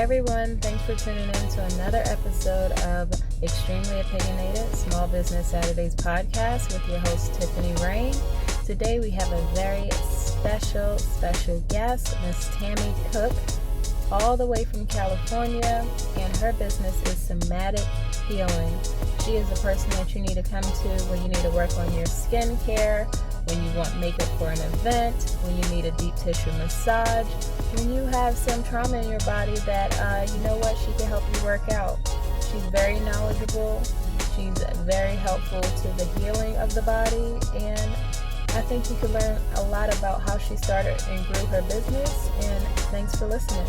everyone, thanks for tuning in to another episode of Extremely Opinionated Small Business Saturdays podcast with your host Tiffany, Raine. Today we have a very special guest, Miss Tami Cook, all the way from California, and her business is Somatichealings. She is the person that you need to come to when you need to work on your skincare, when you want makeup for an event, when you need a deep tissue massage, when you have some trauma in your body that, she can help you work out. She's very knowledgeable. She's very helpful to the healing of the body. And I think you can learn a lot about how she started and grew her business. And thanks for listening.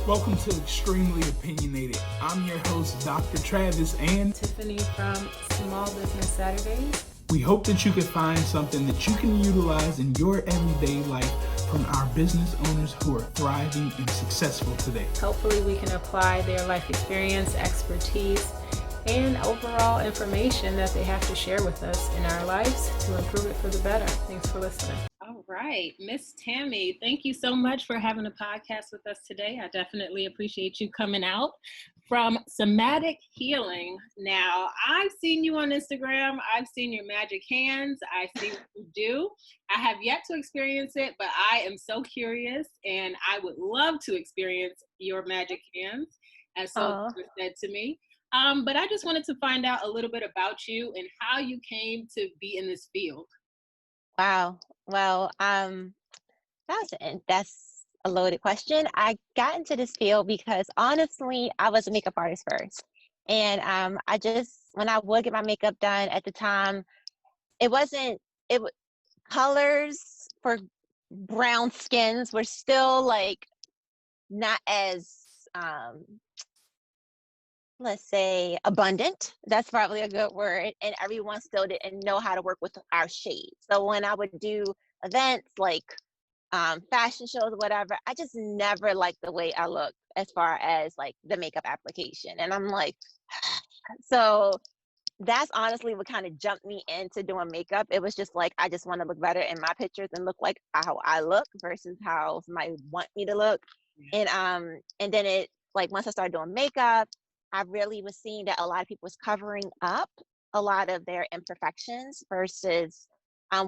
Welcome to Extremely Opinionated. I'm your host, Dr. Travis, and Tiffany from Small Business Saturdays. We hope that you can find something that you can utilize in your everyday life from our business owners who are thriving and successful today. Hopefully we can apply their life experience, expertise, and overall information that they have to share with us in our lives to improve it for the better. Thanks for listening. All right, Miss Tami, thank you so much for having a podcast with us today. I definitely appreciate you coming out from Somatichealings. Now, I've seen you on Instagram. I've seen your magic hands. I see what you do. I have yet to experience it, but I am so curious, and I would love to experience your magic hands, as so said to me. But I just wanted to find out a little bit about you and how you came to be in this field. Wow. Well, that's a loaded question. I got into this field because honestly, I was a makeup artist first. And when I would get my makeup done at the time, colors for brown skins were still like not as, let's say, abundant. That's probably a good word. And everyone still didn't know how to work with our shades. So when I would do events like fashion shows, whatever, I just never liked the way I looked as far as like the makeup application. And I'm like, so that's honestly what kind of jumped me into doing makeup. It was just like, I just want to look better in my pictures and look like how I look versus how somebody want me to look. And then it, like, once I started doing makeup, I really was seeing that a lot of people was covering up a lot of their imperfections versus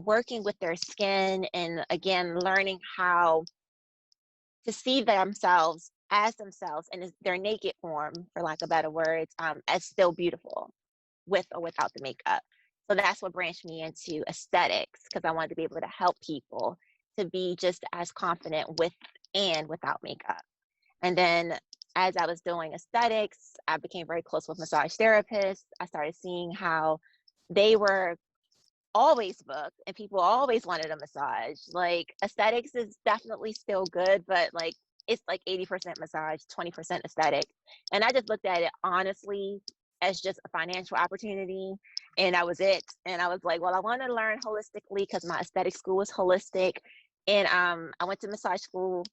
working with their skin and, again, learning how to see themselves as themselves in their naked form, for lack of better words, as still beautiful with or without the makeup. So that's what branched me into aesthetics, because I wanted to be able to help people to be just as confident with and without makeup. And then as I was doing aesthetics, I became very close with massage therapists. I started seeing how they were always booked and people always wanted a massage. Like, aesthetics is definitely still good, but like it's like 80% massage, 20% aesthetic. And I just looked at it honestly as just a financial opportunity, and that was it. And I was like, well, I want to learn holistically because my aesthetic school was holistic. And I went to massage school.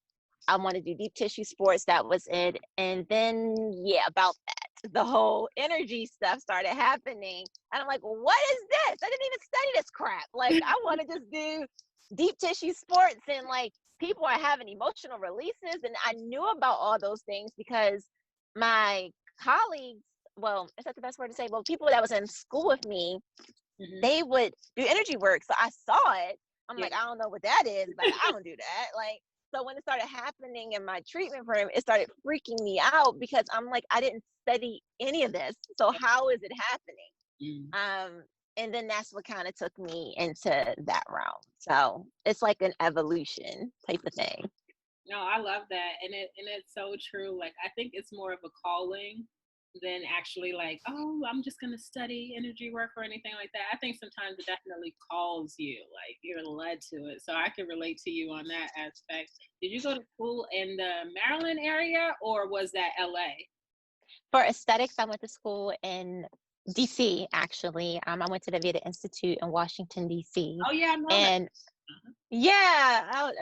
I want to do deep tissue sports. That was it. And then, about that, the whole energy stuff started happening. And I'm like, what is this? I didn't even study this crap. Like, I want to just do deep tissue sports, and like people are having emotional releases. And I knew about all those things because my colleagues, well, is that the best word to say? Well, people that was in school with me, they would do energy work. So I saw it. I'm like, I don't know what that is, but I don't do that. Like, so when it started happening in my treatment program, it started freaking me out because I'm like, I didn't study any of this. So how is it happening? And then that's what kind of took me into that realm. So it's like an evolution type of thing. No, I love that. And it's so true. Like, I think it's more of a calling than actually like, oh, I'm just going to study energy work or anything like that. I think sometimes it definitely calls you, like you're led to it. So I can relate to you on that aspect. Did you go to school in the Maryland area or was that LA? For aesthetics, I went to school in DC, actually. I went to the Veda Institute in Washington, DC. Oh, yeah, I know and that.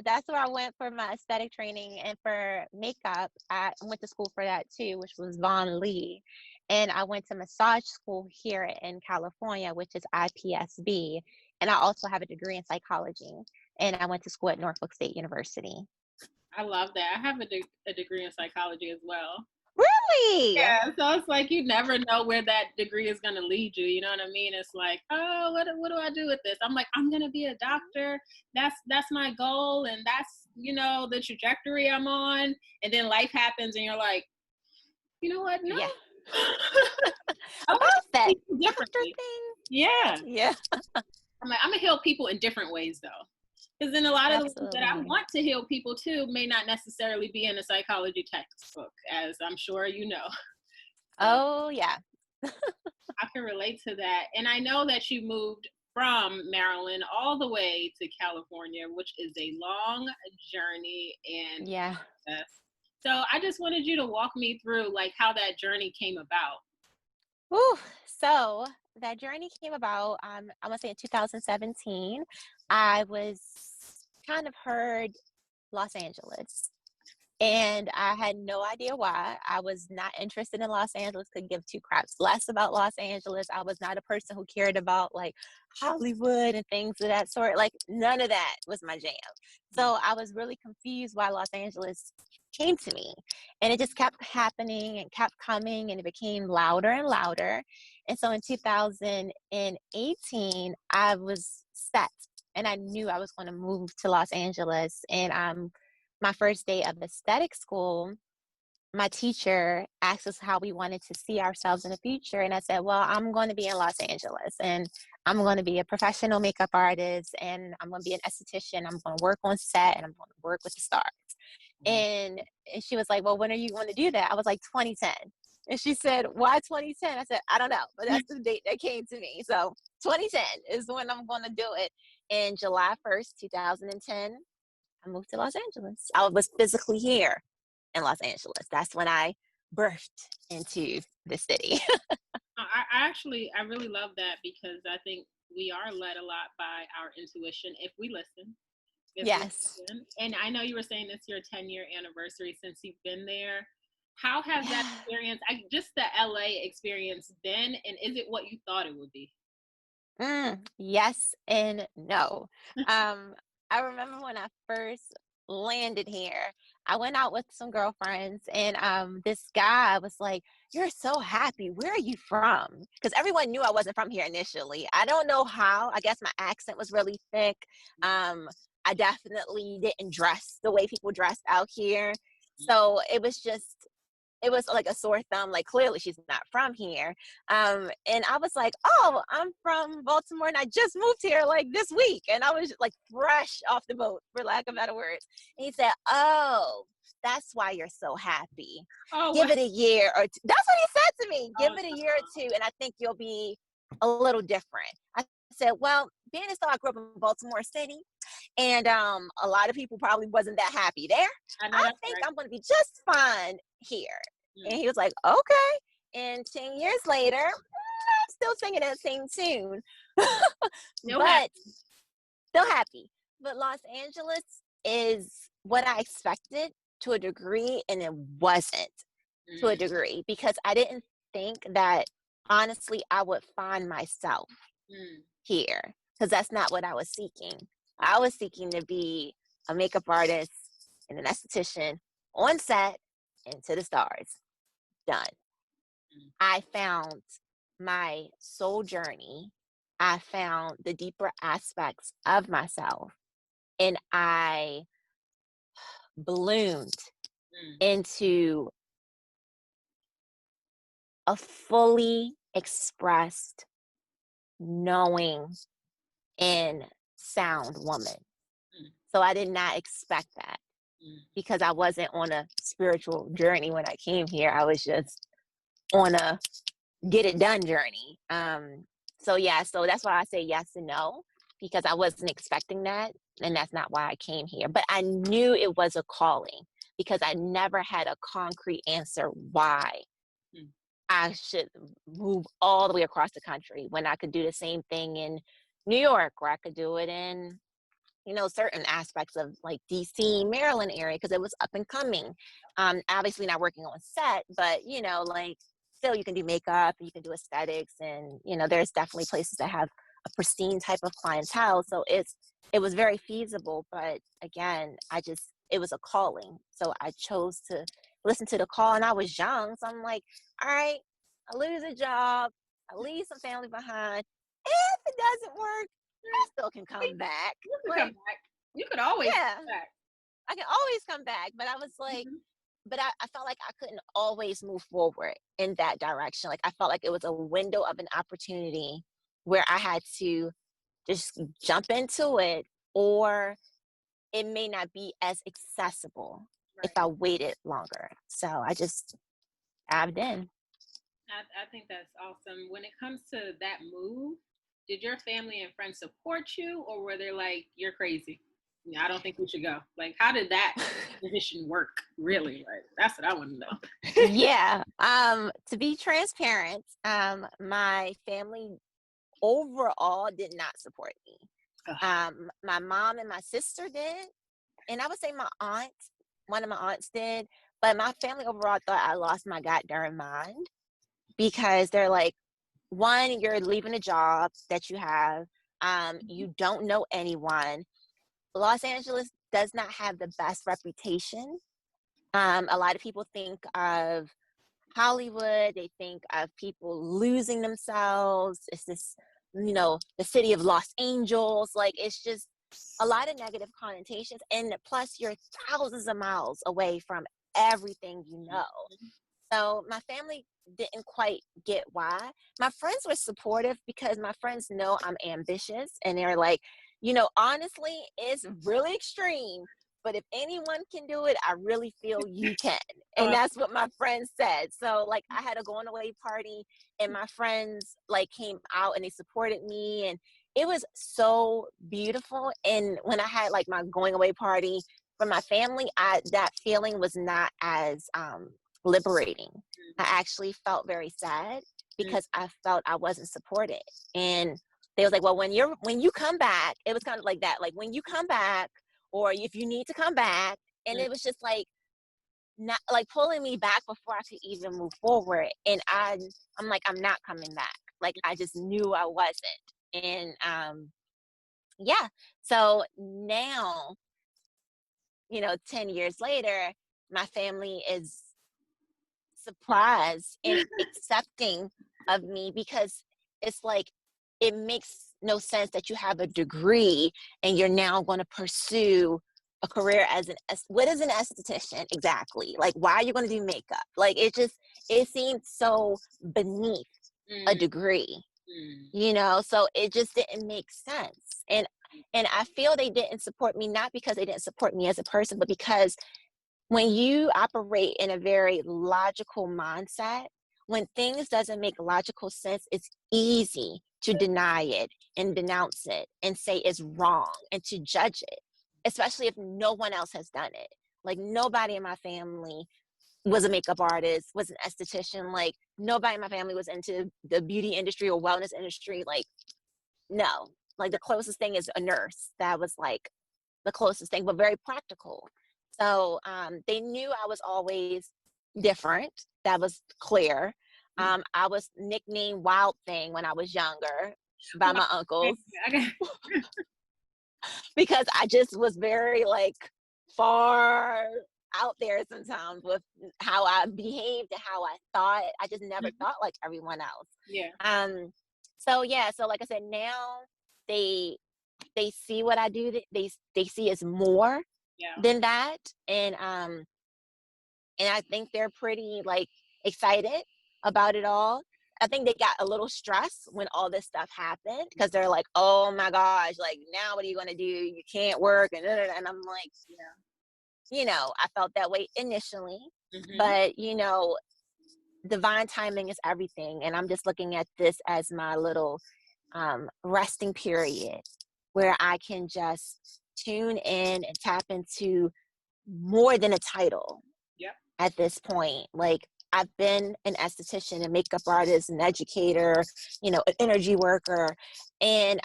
That's where I went for my aesthetic training. And for makeup, I went to school for that too, which was Von Lee. And I went to massage school here in California, which is IPSB. And I also have a degree in psychology. And I went to school at Norfolk State University. I love that. I have a degree in psychology as well. Really? Yeah, so it's like you never know where that degree is going to lead you. You know what I mean? It's like, oh, what do I do with this? I'm like, I'm going to be a doctor. That's my goal, and that's the trajectory I'm on. And then life happens, and you're like, you know what? No. Yeah. I About want to that help people doctor differently. thing. Yeah. Yeah. I'm like, I'm gonna heal people in different ways though. Because then a lot of the ways that I Absolutely. want to heal people too may not necessarily be in a psychology textbook, as I'm sure you know. So Oh yeah. I can relate to that. And I know that you moved from Maryland all the way to California, which is a long journey and Yeah. process. So I just wanted you to walk me through like how that journey came about. Whew. So that journey came about, I'm gonna say in 2017. I was kind of heard Los Angeles. And I had no idea why. I was not interested in Los Angeles, could give two craps less about Los Angeles. I was not a person who cared about like Hollywood and things of that sort. Like none of that was my jam. So I was really confused why Los Angeles came to me. And it just kept happening and kept coming, and it became louder and louder. And so in 2018, I was set, and I knew I was going to move to Los Angeles. And my first day of aesthetic school, my teacher asked us how we wanted to see ourselves in the future. And I said, well, I'm going to be in Los Angeles, and I'm going to be a professional makeup artist, and I'm going to be an esthetician. I'm going to work on set, and I'm going to work with the stars. And she was like, well, when are you going to do that? I was like, 2010. And she said, why 2010? I said, I don't know, but that's the date that came to me. So 2010 is when I'm going to do it. And July 1st, 2010, I moved to Los Angeles. I was physically here in Los Angeles. That's when I birthed into the city. I really love that because I think we are led a lot by our intuition if we listen. Yes. And I know you were saying this is your 10-year anniversary since you've been there. How has that experience, just the LA experience been, and is it what you thought it would be? Yes and no. I remember when I first landed here, I went out with some girlfriends, and this guy was like, "You're so happy. Where are you from?" Because everyone knew I wasn't from here initially. I don't know how. I guess my accent was really thick. I definitely didn't dress the way people dressed out here. So it was like a sore thumb, like clearly she's not from here. And I was like, oh, I'm from Baltimore and I just moved here like this week. And I was like fresh off the boat, for lack of better words. And he said, oh, that's why you're so happy. Oh, Give it a year or two. That's what he said to me. Give oh, it a year or two, and I think you'll be a little different. I said, well, being as though I grew up in Baltimore City, and a lot of people probably wasn't that happy there, I know I that's think right. I'm going to be just fine here. And he was like, okay. And 10 years later, I'm still singing that same tune, Still but happy. still happy. But Los Angeles is what I expected to a degree, and it wasn't to a degree, because I didn't think that honestly I would find myself here, because that's not what I was seeking. I was seeking to be a makeup artist and an esthetician on set and to the stars. Done. I found my soul journey. I found the deeper aspects of myself, and I bloomed into a fully expressed, knowing, and sound woman. So I did not expect that, because I wasn't on a spiritual journey when I came here. I was just on a get it done journey. So that's why I say yes and no, because I wasn't expecting that, and that's not why I came here. But I knew it was a calling, because I never had a concrete answer why I should move all the way across the country when I could do the same thing in New York, or I could do it in, certain aspects of like DC, Maryland area, because it was up and coming. Obviously not working on set, but like still you can do makeup, you can do aesthetics, and there's definitely places that have a pristine type of clientele. So it was very feasible. But again, I just it was a calling. So I chose to listen to the call, and I was young. So I'm like, all right, I lose a job, I leave some family behind. If it doesn't work, I still can come back. You can Like, come back. You could always yeah, come back. I can always come back. But I was like, but I felt like I couldn't always move forward in that direction. Like I felt like it was a window of an opportunity where I had to just jump into it, or it may not be as accessible if I waited longer. So I just dived in. I think that's awesome. When it comes to that move, did your family and friends support you, or were they like, you're crazy? Yeah, I don't think we should go. Like, how did that position work? Really? Like, that's what I want to know. Yeah. To be transparent, my family overall did not support me. My mom and my sister did, and I would say one of my aunts did, but my family overall thought I lost my goddamn mind, because they're like, one, you're leaving a job that you have, you don't know anyone. Los Angeles does not have the best reputation. A lot of people think of Hollywood, they think of people losing themselves. It's this, the city of Los Angeles. Like, it's just a lot of negative connotations. And plus, you're thousands of miles away from everything you know. So my family didn't quite get why. My friends were supportive, because my friends know I'm ambitious, and they're like, honestly, it's really extreme, but if anyone can do it, I really feel you can. And that's what my friends said. So like, I had a going away party, and my friends like came out and they supported me, and it was so beautiful. And when I had like my going away party for my family, that feeling was not as liberating. I actually felt very sad, because I felt I wasn't supported. And they was like, well, when you come back, it was kind of like that. Like, when you come back, or if you need to come back. And it was just like, not like pulling me back before I could even move forward. And I'm like, I'm not coming back. Like, I just knew I wasn't. And yeah. So now, 10 years later, my family is surprised and accepting of me, because it's like, it makes no sense that you have a degree and you're now going to pursue a career as what is an esthetician exactly? Like, why are you going to do makeup? Like, it seemed so beneath a degree, so it just didn't make sense. And I feel they didn't support me, not because they didn't support me as a person, but because when you operate in a very logical mindset, when things doesn't make logical sense, it's easy to deny it and denounce it and say it's wrong and to judge it, especially if no one else has done it. Like, nobody in my family was a makeup artist, was an esthetician. Like, nobody in my family was into the beauty industry or wellness industry. Like, no. Like, the closest thing is a nurse. That was like the closest thing, but very practical. So they knew I was always different. That was clear. I was nicknamed Wild Thing when I was younger by my uncles, because I just was very like far out there sometimes with how I behaved and how I thought. I just never thought like everyone else. Yeah. So yeah. So like I said, now they see what I do. They see as more than that. And I think they're pretty like excited about it all. I think they got a little stressed when all this stuff happened, because they're like, oh my gosh, like, now what are you going to do? You can't work. And I'm like, I felt that way initially, but divine timing is everything. And I'm just looking at this as my little resting period, where I can just tune in and tap into more than a title. At this point. Like, I've been an esthetician, a makeup artist, an educator, an energy worker. And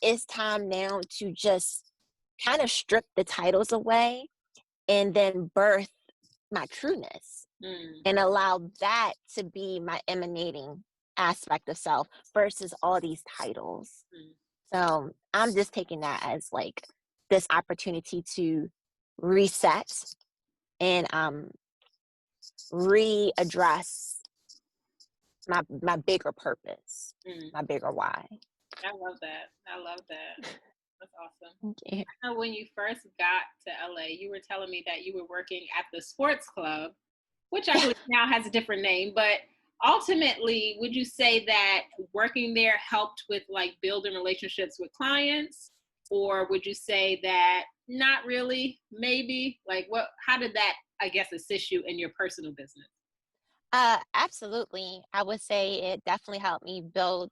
it's time now to just kind of strip the titles away and then birth my trueness and allow that to be my emanating aspect of self versus all these titles. So I'm just taking that as like this opportunity to reset and readdress my bigger purpose, my bigger why. I love that. I love that. That's awesome. Yeah. I know when you first got to LA, you were telling me that you were working at the sports club, which I believe now has a different name, but ultimately, would you say that working there helped with like building relationships with clients? Or would you say that not really, maybe? Like how did that, I guess, assist you in your personal business? Absolutely. I would say it definitely helped me build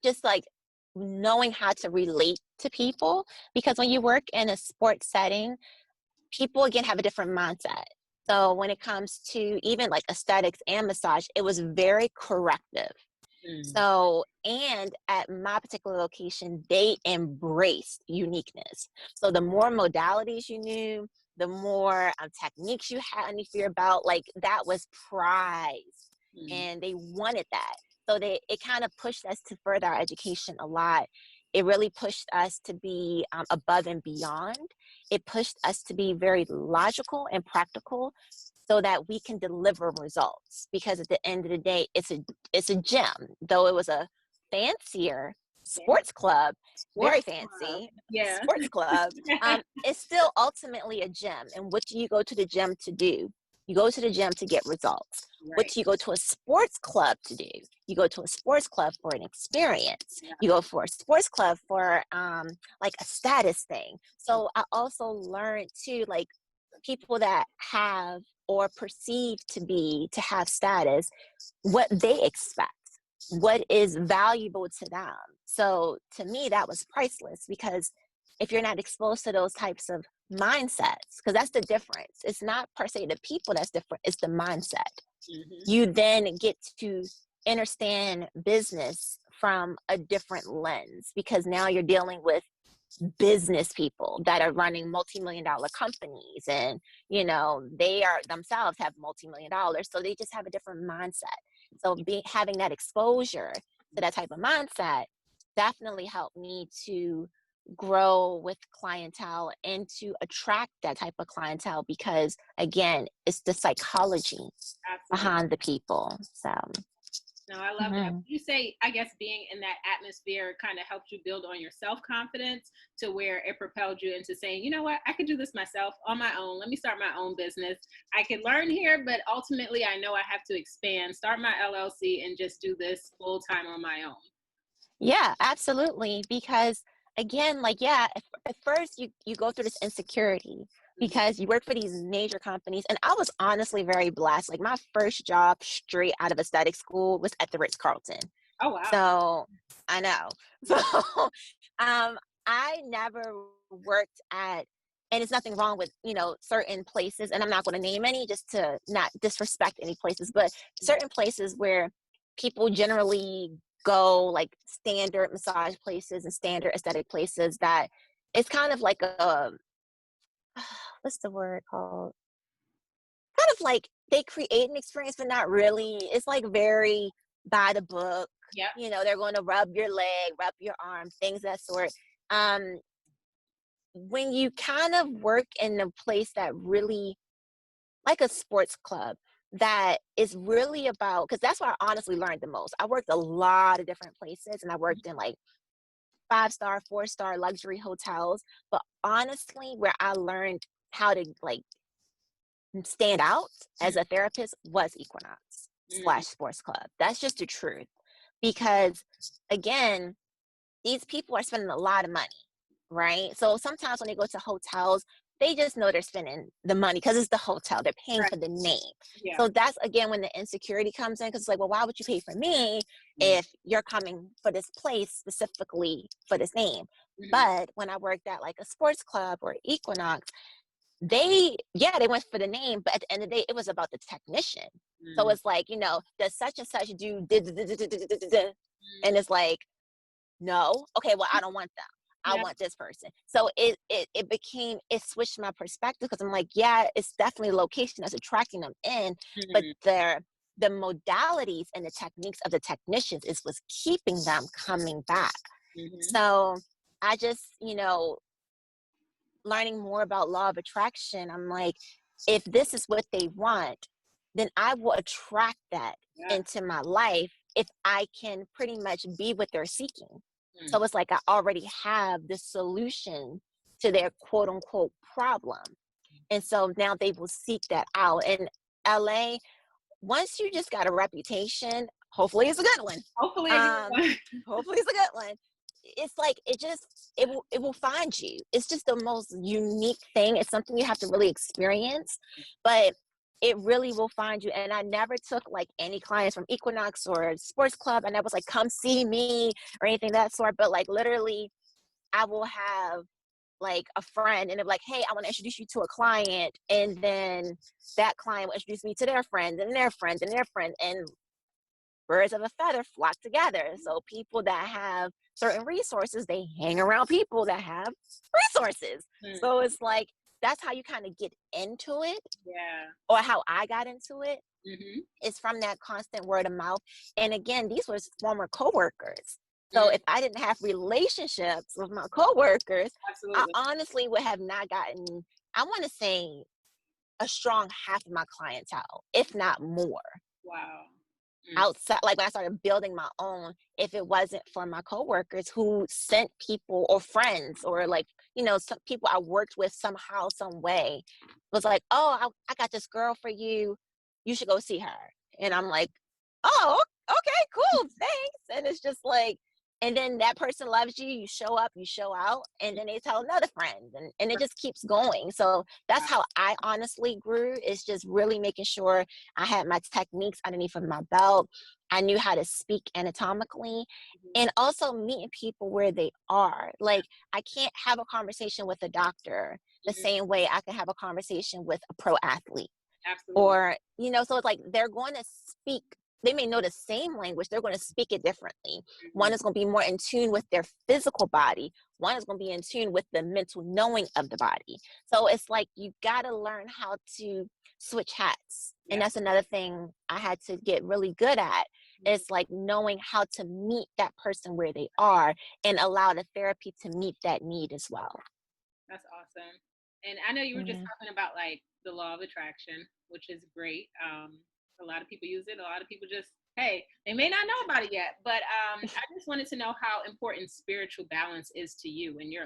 just like knowing how to relate to people, because when you work in a sports setting, people again have a different mindset. So when it comes to even like aesthetics and massage, it was very corrective. So, and at my particular location, they embraced uniqueness. So the more modalities you knew, the more techniques you had underneath your belt, like that was prized, and they wanted that. So it kind of pushed us to further our education a lot. It really pushed us to be above and beyond. It pushed us to be very logical and practical, so that we can deliver results. Because at the end of the day, it's a gym. Though it was a fancier sports club, very fancy sports club, it's still ultimately a gym. And what do you go to the gym to do? You go to the gym to get results. Right. What do you go to a sports club to do? You go to a sports club for an experience. Yeah. You go for a sports club for like a status thing. So I also learned too, like people that have or perceive to have status, what they expect, what is valuable to them. So to me, that was priceless, because if you're not exposed to those types of mindsets, because that's the difference. It's not per se the people that's different, it's the mindset. You then get to understand business from a different lens, because now you're dealing with business people that are running multi-million-dollar companies, and they are themselves have multi-million-dollar, so they just have a different mindset. So having that exposure to that type of mindset definitely helped me to grow with clientele and to attract that type of clientele, because again, it's the psychology behind the people. So no, I love that. You say, I guess, being in that atmosphere kind of helped you build on your self-confidence to where it propelled you into saying, you know what, I could do this myself on my own. Let me start my own business. I could learn here, but ultimately I know I have to expand, start my LLC, and just do this full time on my own. Yeah, absolutely. Because again, like, at first you go through this insecurity, because you work for these major companies. And I was honestly very blessed. Like my first job straight out of aesthetic school was at the Ritz-Carlton. Oh, wow. So I know. So I never worked at, and it's nothing wrong with, certain places, and I'm not going to name any just to not disrespect any places, but certain places where people generally go, like standard massage places and standard aesthetic places, that it's kind of like a, what's the word called? Kind of like they create an experience, but not really. It's like very by the book. Yeah. They're going to rub your leg, rub your arm, things of that sort. When you kind of work in a place that really, like a sports club, that is really about, because that's where I honestly learned the most. I worked a lot of different places, and I worked in like 5-star, 4-star luxury hotels. But honestly, where I learned how to like stand out as a therapist was Equinox / sports club. That's just the truth. Because again, these people are spending a lot of money, right? So sometimes when they go to hotels, they just know they're spending the money because it's the hotel. They're paying for the name. Yeah. So that's, again, when the insecurity comes in, because it's like, well, why would you pay for me if you're coming for this place specifically for this name? But when I worked at like a sports club or Equinox, they went for the name, but at the end of the day, it was about the technician. So it's like, does such and such do, and it's like, no, okay, well, I don't want them. I want this person. So it switched my perspective, because I'm like, yeah, it's definitely a location that's attracting them in, but the modalities and the techniques of the technicians is what's keeping them coming back. So I just, learning more about law of attraction, I'm like, if this is what they want, then I will attract that into my life if I can pretty much be what they're seeking. So it's like I already have the solution to their quote unquote problem. And so now they will seek that out. And LA, once you just got a reputation, hopefully it's a good one. Hopefully a good one. Hopefully it's a good one. It's like it will find you. It's just the most unique thing. It's something you have to really experience, but it really will find you. And I never took like any clients from Equinox or Sports Club. I never was like, come see me or anything of that sort. But like literally, I will have like a friend and they're like, hey, I want to introduce you to a client. And then that client will introduce me to their friends and their friends and their friends. And birds of a feather flock together. So people that have certain resources, they hang around people that have resources. So it's like, that's how you kind of get into it. Yeah. Or how I got into it. Is from that constant word of mouth. And again, these were former coworkers. So if I didn't have relationships with my coworkers, Absolutely. I honestly would have not gotten, I want to say, a strong half of my clientele, if not more. Wow. Outside, like when I started building my own, if it wasn't for my coworkers who sent people or friends or like, you know, some people I worked with somehow, some way, was like, oh, I got this girl for you. You should go see her. And I'm like, oh, okay, cool, thanks. And it's just like, and then that person loves you, you show up, you show out, and then they tell another friend, and it just keeps going. So that's how I honestly grew, is just really making sure I had my techniques underneath of my belt. I knew how to speak anatomically, and also meeting people where they are. Like, I can't have a conversation with a doctor the same way I can have a conversation with a pro athlete. Absolutely. Or, you know, so it's like they're going to speak, they may know the same language, they're going to speak it differently. One is going to be more in tune with their physical body. One is going to be in tune with the mental knowing of the body. So it's like you got to learn how to switch hats. And that's another thing I had to get really good at. It's like knowing how to meet that person where they are and allow the therapy to meet that need as well. That's awesome. And I know you were just talking about like the law of attraction, which is great. A lot of people use it. A lot of people just, hey, they may not know about it yet, but I just wanted to know how important spiritual balance is to you in your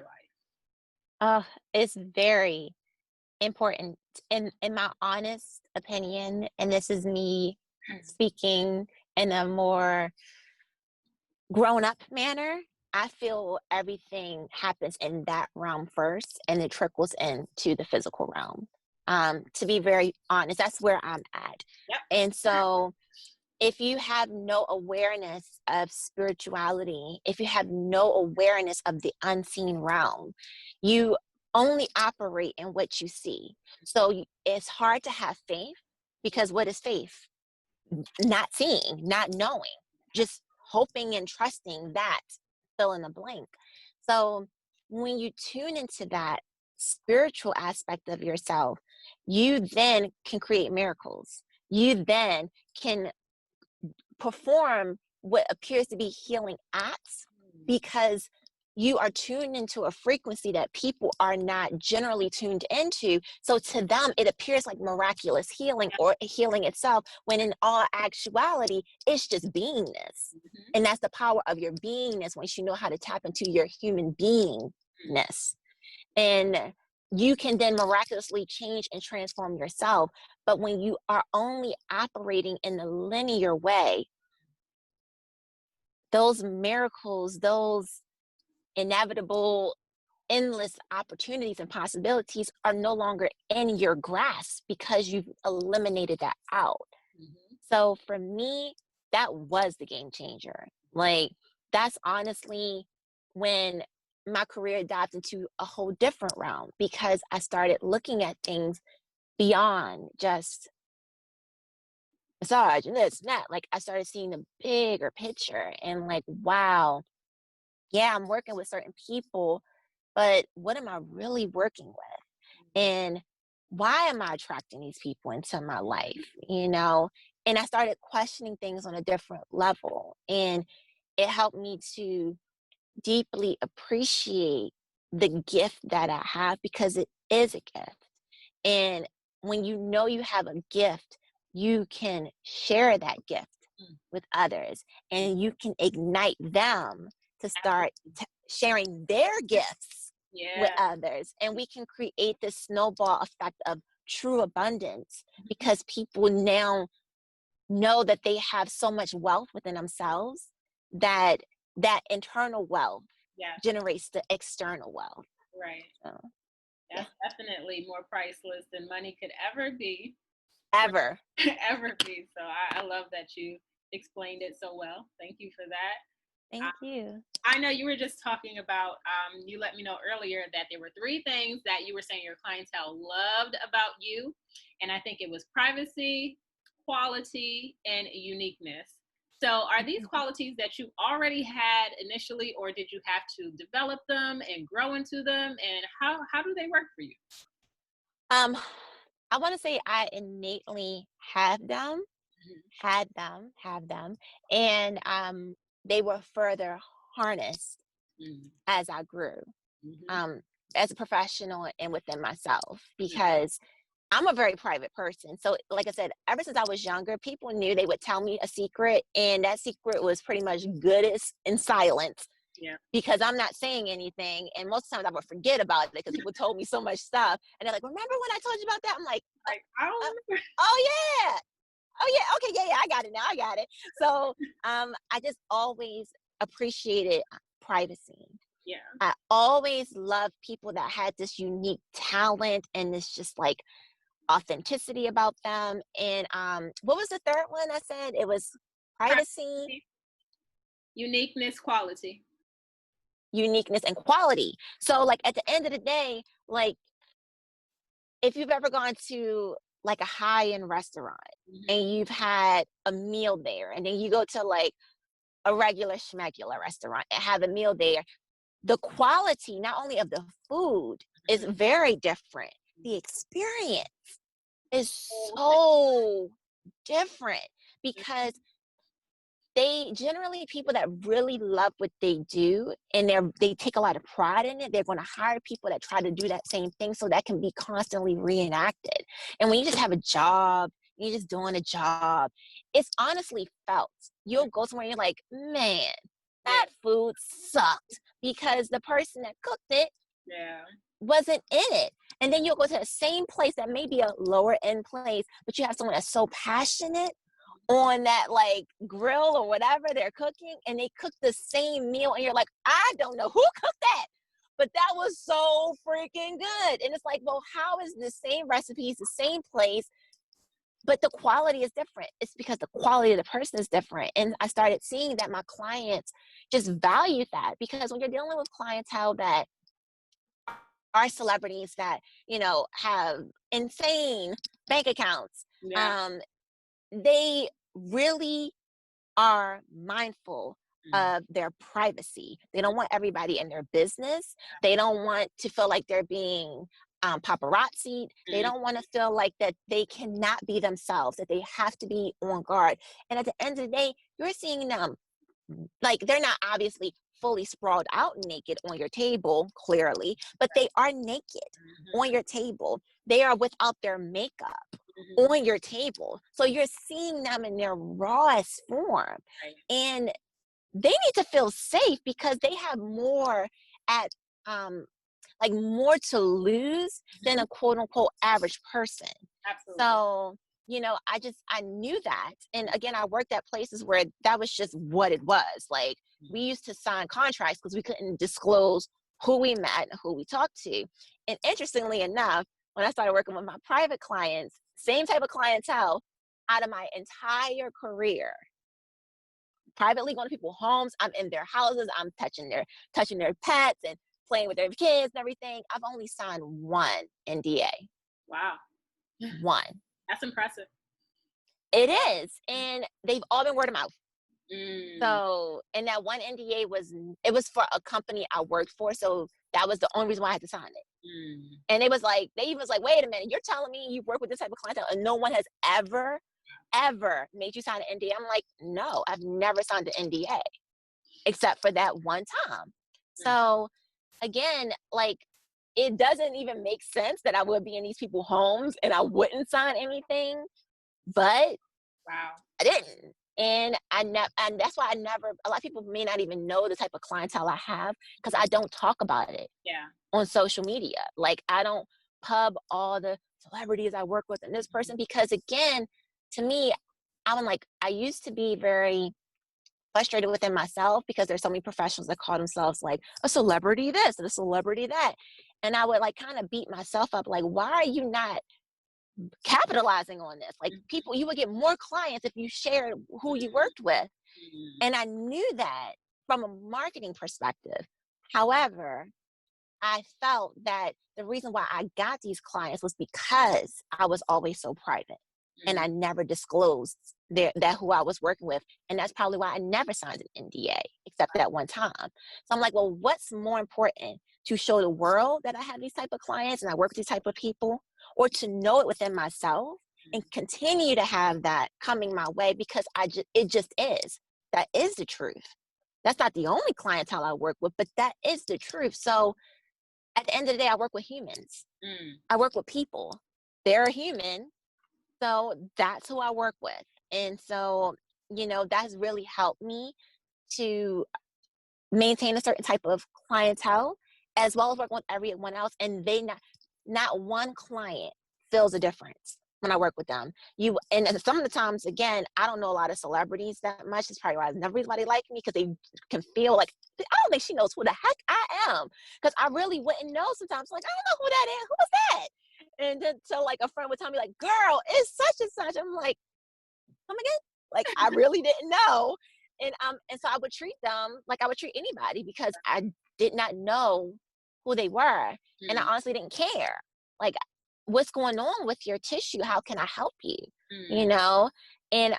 life. It's very important in my honest opinion, and this is me speaking in a more grown-up manner. I feel everything happens in that realm first and it trickles into the physical realm. To be very honest, that's where I'm at. And so if you have no awareness of spirituality, if you have no awareness of the unseen realm, you only operate in what you see. So it's hard to have faith, because what is faith? Not seeing, not knowing, just hoping and trusting that, fill in the blank. So when you tune into that spiritual aspect of yourself, you then can create miracles. You then can perform what appears to be healing acts, because you are tuned into a frequency that people are not generally tuned into. So to them, it appears like miraculous healing or healing itself, when in all actuality, it's just beingness. And that's the power of your beingness once you know how to tap into your human beingness. And you can then miraculously change and transform yourself. But when you are only operating in the linear way, those miracles, those inevitable, endless opportunities and possibilities are no longer in your grasp, because you've eliminated that out. So for me, that was the game changer. Like, that's honestly when my career dived into a whole different realm, because I started looking at things beyond just massage and this and that. Like, I started seeing the bigger picture and like, wow, yeah, I'm working with certain people, but what am I really working with? And why am I attracting these people into my life? You know, and I started questioning things on a different level. And it helped me to deeply appreciate the gift that I have, because it is a gift. And when you know you have a gift, you can share that gift with others, and you can ignite them to start sharing their gifts with others. And we can create this snowball effect of true abundance, because people now know that they have so much wealth within themselves, that that internal wealth generates the external wealth. Right. So, that's definitely more priceless than money could ever be. Ever. Ever be. So I love that you explained it so well. Thank you for that. Thank you. I know you were just talking about, you let me know earlier that there were 3 things that you were saying your clientele loved about you. And I think it was privacy, quality, and uniqueness. So are these qualities that you already had initially, or did you have to develop them and grow into them? And how do they work for you? I want to say I innately have them, and they were further harnessed as I grew, as a professional and within myself, because I'm a very private person. So like I said, ever since I was younger, people knew they would tell me a secret, and that secret was pretty much good as in silence. Yeah. Because I'm not saying anything, and most times I would forget about it because people told me so much stuff, and they're like, "Remember when I told you about that?" I'm like, I don't remember. "Oh yeah, okay, yeah, I got it now, I got it." So I just always appreciated privacy. Yeah. I always loved people that had this unique talent and this just like authenticity about them. And what was the third one I said? It was privacy, uniqueness, quality. uniqueness, and quality. So like at the end of the day, like if you've ever gone to like a high-end restaurant and you've had a meal there, and then you go to like a regular schmegular restaurant and have a meal there, the quality not only of the food is very different, the experience is so different, because they generally, people that really love what they do and they take a lot of pride in it, they're going to hire people that try to do that same thing, so that can be constantly reenacted. And when you just have a job, you're just doing a job, it's honestly felt. You'll go somewhere and you're like, man, that food sucked, because the person that cooked it wasn't in it. And then you'll go to the same place that may be a lower end place, but you have someone that's so passionate on that like grill or whatever they're cooking, and they cook the same meal, and you're like, I don't know who cooked that, but that was so freaking good. And it's like, well, how is the same recipes, the same place, but the quality is different? It's because the quality of the person is different. And I started seeing that my clients just value that, because when you're dealing with clientele that are celebrities that, you know, have insane bank accounts, they really are mindful of their privacy. They don't want everybody in their business. They don't want to feel like they're being paparazzi. They don't want to feel like that they cannot be themselves, that they have to be on guard. And at the end of the day, you're seeing them like, they're not obviously fully sprawled out naked on your table, clearly, but they are naked on your table. They are without their makeup on your table. So you're seeing them in their rawest form. And they need to feel safe, because they have more at like more to lose than a quote unquote average person. Absolutely. So, you know, I knew that. And again, I worked at places where that was just what it was. Like, we used to sign contracts because we couldn't disclose who we met and who we talked to. And interestingly enough, when I started working with my private clients, same type of clientele, out of my entire career, privately going to people's homes, I'm in their houses, I'm touching their pets and playing with their kids and everything, I've only signed one NDA. Wow. One. That's impressive. It is. And they've all been word of mouth. So, and that one NDA was for a company I worked for. So that was the only reason why I had to sign it. And it was like, they even was like, wait a minute, you're telling me you work with this type of clientele and no one has ever made you sign an NDA? I'm like, no, I've never signed an NDA except for that one time. So again, like, it doesn't even make sense that I would be in these people's homes and I wouldn't sign anything, but Wow. I didn't. And and that's why a lot of people may not even know the type of clientele I have because I don't talk about it Yeah. on social media. Like, I don't pub all the celebrities I work with and this person, because again, to me, I used to be very frustrated within myself because there's so many professionals that call themselves like a celebrity this and a celebrity that. And I would like kind of beat myself up, like, why are you not capitalizing on this? Like, people, you would get more clients if you shared who you worked with. And I knew that from a marketing perspective. However, I felt that the reason why I got these clients was because I was always so private and I never disclosed that who I was working with. And that's probably why I never signed an NDA except that one time. So I'm like, well, what's more important, to show the world that I have these type of clients and I work with these type of people, or to know it within myself and continue to have that coming my way because it just is. That is the truth. That's not the only clientele I work with, but that is the truth. So at the end of the day, I work with humans. I work with people. They're human. So that's who I work with. And so, that's really helped me to maintain a certain type of clientele as well as working with everyone else. And not one client feels a difference when I work with them. And some of the times, again, I don't know a lot of celebrities that much. It's probably why never everybody like me, because they can feel like, I don't think she knows who the heck I am. Because I really wouldn't know sometimes. Like, I don't know who that is. Who is that? And then so like a friend would tell me like, girl, it's such and such. I'm like, come again? Like, I really didn't know. And so I would treat them like I would treat anybody because I did not know who they were. And I honestly didn't care. Like, what's going on with your tissue? How can I help you? You know? And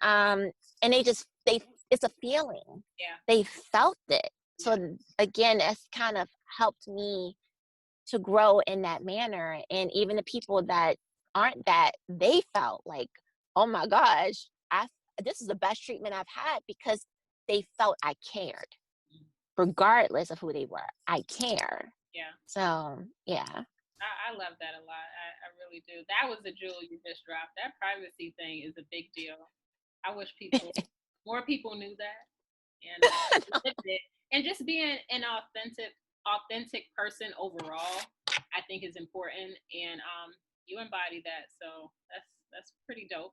it's a feeling. Yeah. They felt it. So again, it's kind of helped me to grow in that manner. And even the people that aren't that, they felt like, oh my gosh, this is the best treatment I've had, because they felt I cared, regardless of who they were. I care. Yeah. So, yeah. I love that a lot. I really do. That was the jewel you just dropped. That privacy thing is a big deal. I wish more people knew that. And and just being an authentic person overall, I think is important. And you embody that. So that's pretty dope.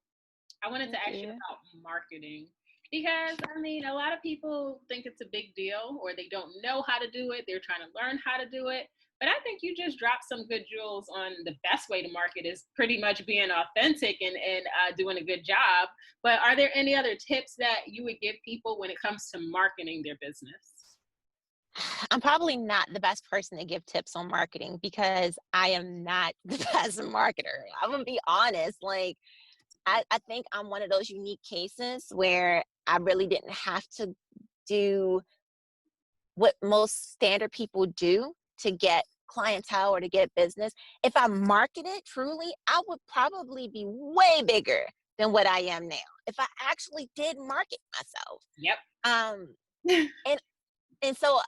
I wanted to ask you about marketing, because a lot of people think it's a big deal, or they don't know how to do it. They're trying to learn how to do it. But I think you just dropped some good jewels on the best way to market is pretty much being authentic and doing a good job. But are there any other tips that you would give people when it comes to marketing their business? I'm probably not the best person to give tips on marketing because I am not the best marketer. I'm going to be honest. Like, I think I'm one of those unique cases where I really didn't have to do what most standard people do to get clientele or to get business. If I marketed truly, I would probably be way bigger than what I am now. If I actually did market myself. Yep. And so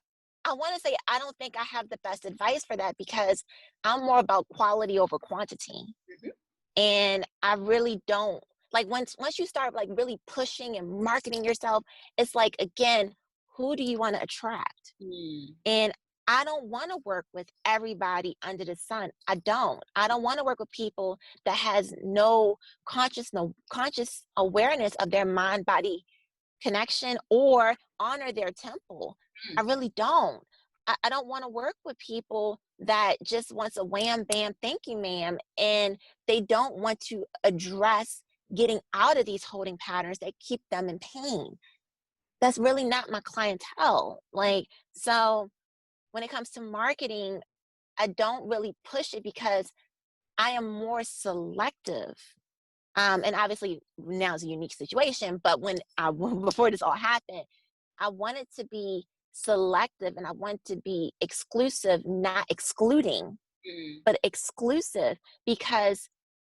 I want to say, I don't think I have the best advice for that because I'm more about quality over quantity. And I really don't like once you start like really pushing and marketing yourself, it's like, again, who do you want to attract? And I don't want to work with everybody under the sun. I don't want to work with people that has no conscious awareness of their mind body connection or honor their temple. I really don't. I don't want to work with people that just wants a wham bam thank you ma'am, and they don't want to address getting out of these holding patterns that keep them in pain. That's really not my clientele. Like, so when it comes to marketing, I don't really push it because I am more selective. And obviously now it's a unique situation, but before this all happened, I wanted to be selective and I want to be exclusive, not excluding, but exclusive, because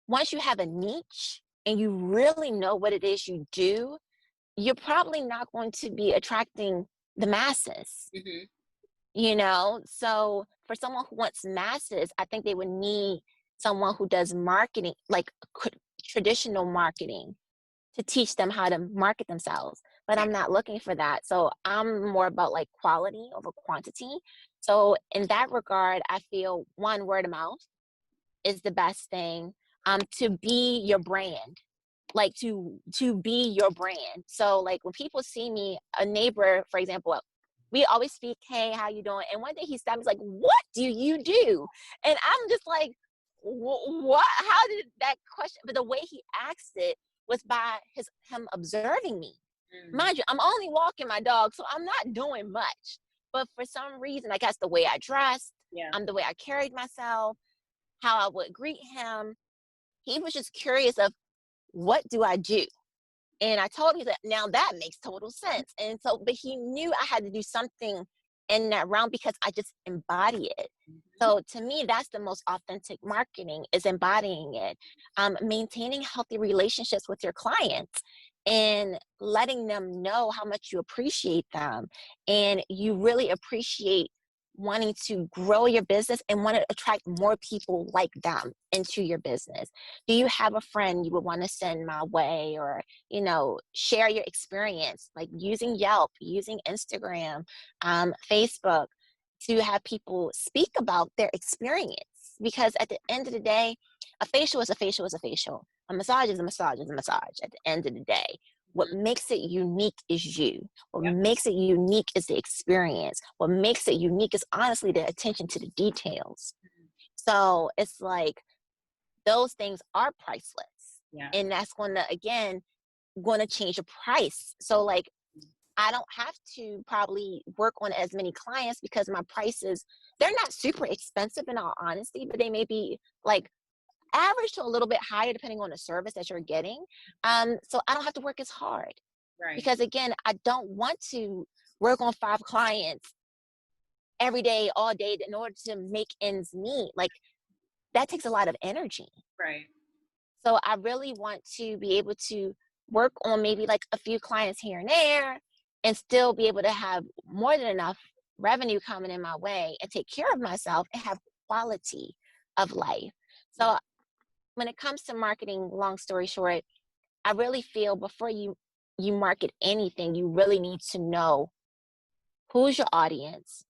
once you have a niche and you really know what it is you do, you're probably not going to be attracting the masses. So for someone who wants masses, I think they would need someone who does marketing, like traditional marketing, to teach them how to market themselves. But I'm not looking for that. So I'm more about like quality over quantity. So in that regard, I feel one, word of mouth is the best thing. To be your brand, like to be your brand. So like when people see me, a neighbor, for example, we always speak, hey, how you doing? And one day he stopped me, he's like, what do you do? And I'm just like, what? How did that question? But the way he asked it was by him observing me. Mind you, I'm only walking my dog, so I'm not doing much. But for some reason, I guess the way I dressed, the way I carried myself, how I would greet him, he was just curious of, what do I do? And I told him that now that makes total sense. And so, but he knew I had to do something in that realm because I just embody it. So to me, that's the most authentic marketing, is embodying it. Maintaining healthy relationships with your clients and letting them know how much you appreciate them. And you really appreciate wanting to grow your business and want to attract more people like them into your business. Do you have a friend you would want to send my way, or, you know, share your experience, like using Yelp, using Instagram, Facebook, to have people speak about their experience? Because at the end of the day, a facial is a facial is a facial. A massage is a massage is a massage at the end of the day. What makes it unique is you. What makes it unique is the experience. What makes it unique is honestly the attention to the details. So it's like, those things are priceless. And that's going to change the price. So like, I don't have to probably work on as many clients because my prices, they're not super expensive in all honesty, but they may be like average to a little bit higher depending on the service that you're getting. So I don't have to work as hard. Because again, I don't want to work on 5 clients every day, all day, in order to make ends meet. Like, that takes a lot of energy. So I really want to be able to work on maybe like a few clients here and there, and still be able to have more than enough revenue coming in my way and take care of myself and have quality of life. So when it comes to marketing, long story short, I really feel before you market anything, you really need to know who's your audience,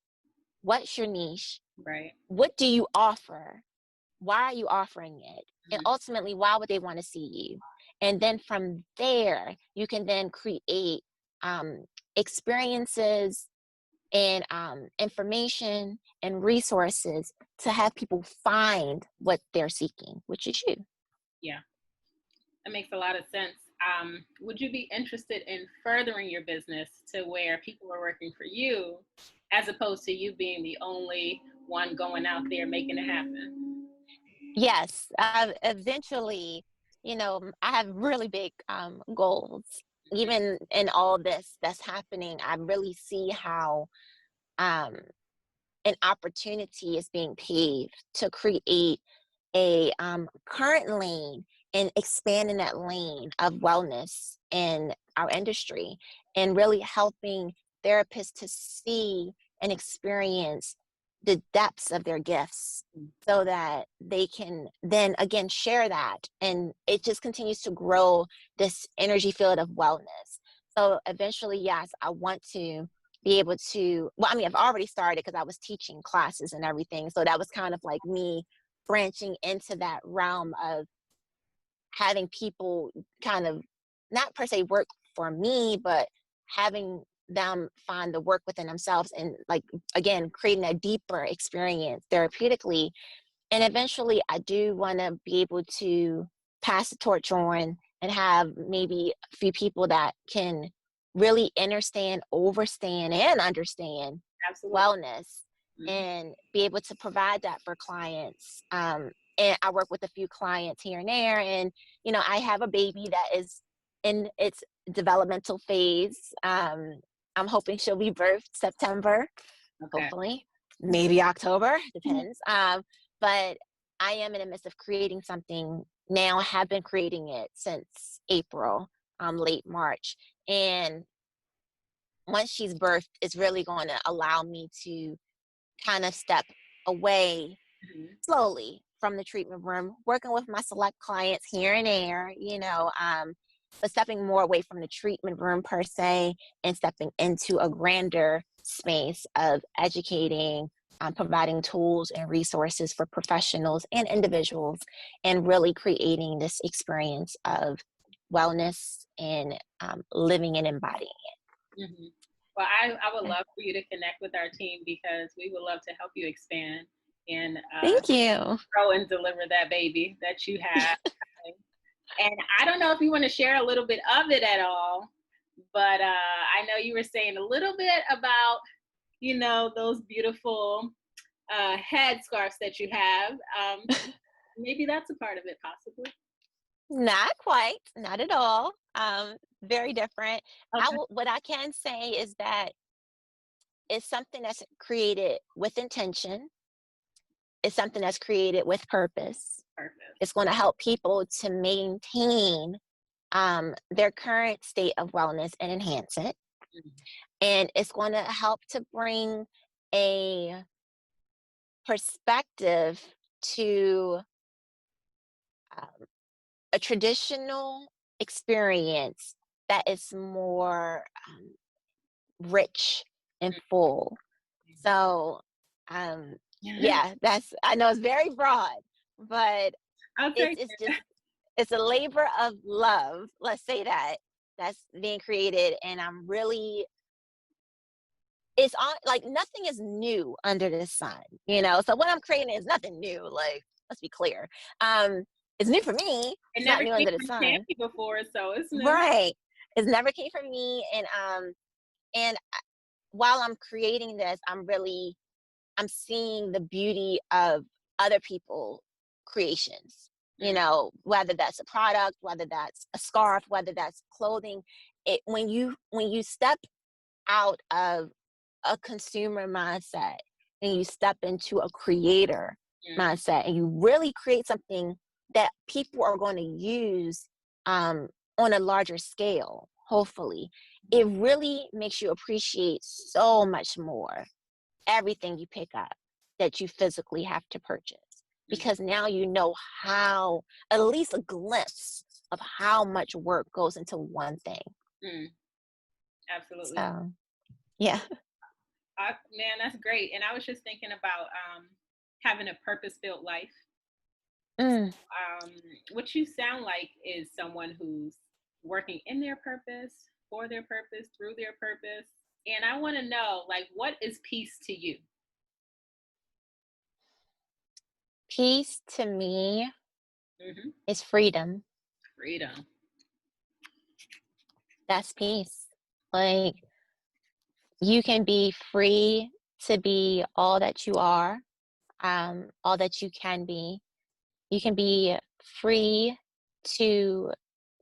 what's your niche, what do you offer, why are you offering it, and ultimately, why would they want to see you? And then from there, you can then create experiences and information and resources to have people find what they're seeking, which is you. That makes a lot of sense. Would you be interested in furthering your business to where people are working for you, as opposed to you being the only one going out there making it happen? Yes, eventually, I have really big goals. Even in all this that's happening, I really see how an opportunity is being paved to create a current lane and expanding that lane of wellness in our industry, and really helping therapists to see and experience the depths of their gifts, so that they can then again share that, and it just continues to grow this energy field of wellness. So eventually, yes, I want to be able to, well, I mean, I've already started because I was teaching classes and everything, so that was kind of like me branching into that realm of having people kind of not per se work for me, but having them find the work within themselves, and like, again, creating a deeper experience therapeutically. And eventually I do want to be able to pass the torch on and have maybe a few people that can really understand, overstand, and understand wellness, and be able to provide that for clients. And I work with a few clients here and there, and I have a baby that is in its developmental phase. I'm hoping she'll be birthed September, hopefully, maybe October, depends. But I am in the midst of creating something now. I have been creating it since April, late March, and once she's birthed, it's really going to allow me to kind of step away Mhm. slowly from the treatment room, working with my select clients here and there, but stepping more away from the treatment room per se and stepping into a grander space of educating, providing tools and resources for professionals and individuals, and really creating this experience of wellness and living and embodying Mhm. Well, I would it. love for you to connect with our team because we would love to help you expand and Thank you. grow and deliver that baby that you have. And I don't know if you want to share a little bit of it at all, but I know you were saying a little bit about, those beautiful head scarves that you have. Maybe that's a part of it, possibly. Not quite, not at all. Very different. Okay. What I can say is that it's something that's created with intention. It's something that's created with purpose. Perfect. It's going to help people to maintain their current state of wellness and enhance it. Mhm. And it's going to help to bring a perspective to um, a traditional experience that is more rich and full. So, yeah, I know it's very broad, but I'll it's take it's it. just it's a labor of love. Let's say that's being created, and I'm really it's on like nothing is new under the sun, So what I'm creating is nothing new. Like, let's be clear. It's new for me. It It's not never new came under the from sun. Tammy before, so it's new. Right. It's never came from me. And while I'm creating this, I'm seeing the beauty of other people creations, whether that's a product, whether that's a scarf, whether that's clothing. When you step out of a consumer mindset and you step into a creator Mm. mindset and you really create something that people are going to use on a larger scale, hopefully, it really makes you appreciate so much more everything you pick up that you physically have to purchase, because now you know how, at least a glimpse of how much work goes into one thing. Mm. Absolutely. So, yeah. Man, that's great. And I was just thinking about having a purpose-filled life. Mm. What you sound like is someone who's working in their purpose, for their purpose, through their purpose. And I want to know, like, what is peace to you? Peace to me Mm-hmm. is freedom. Freedom. That's peace. Like, you can be free to be all that you are, all that you can be. You can be free to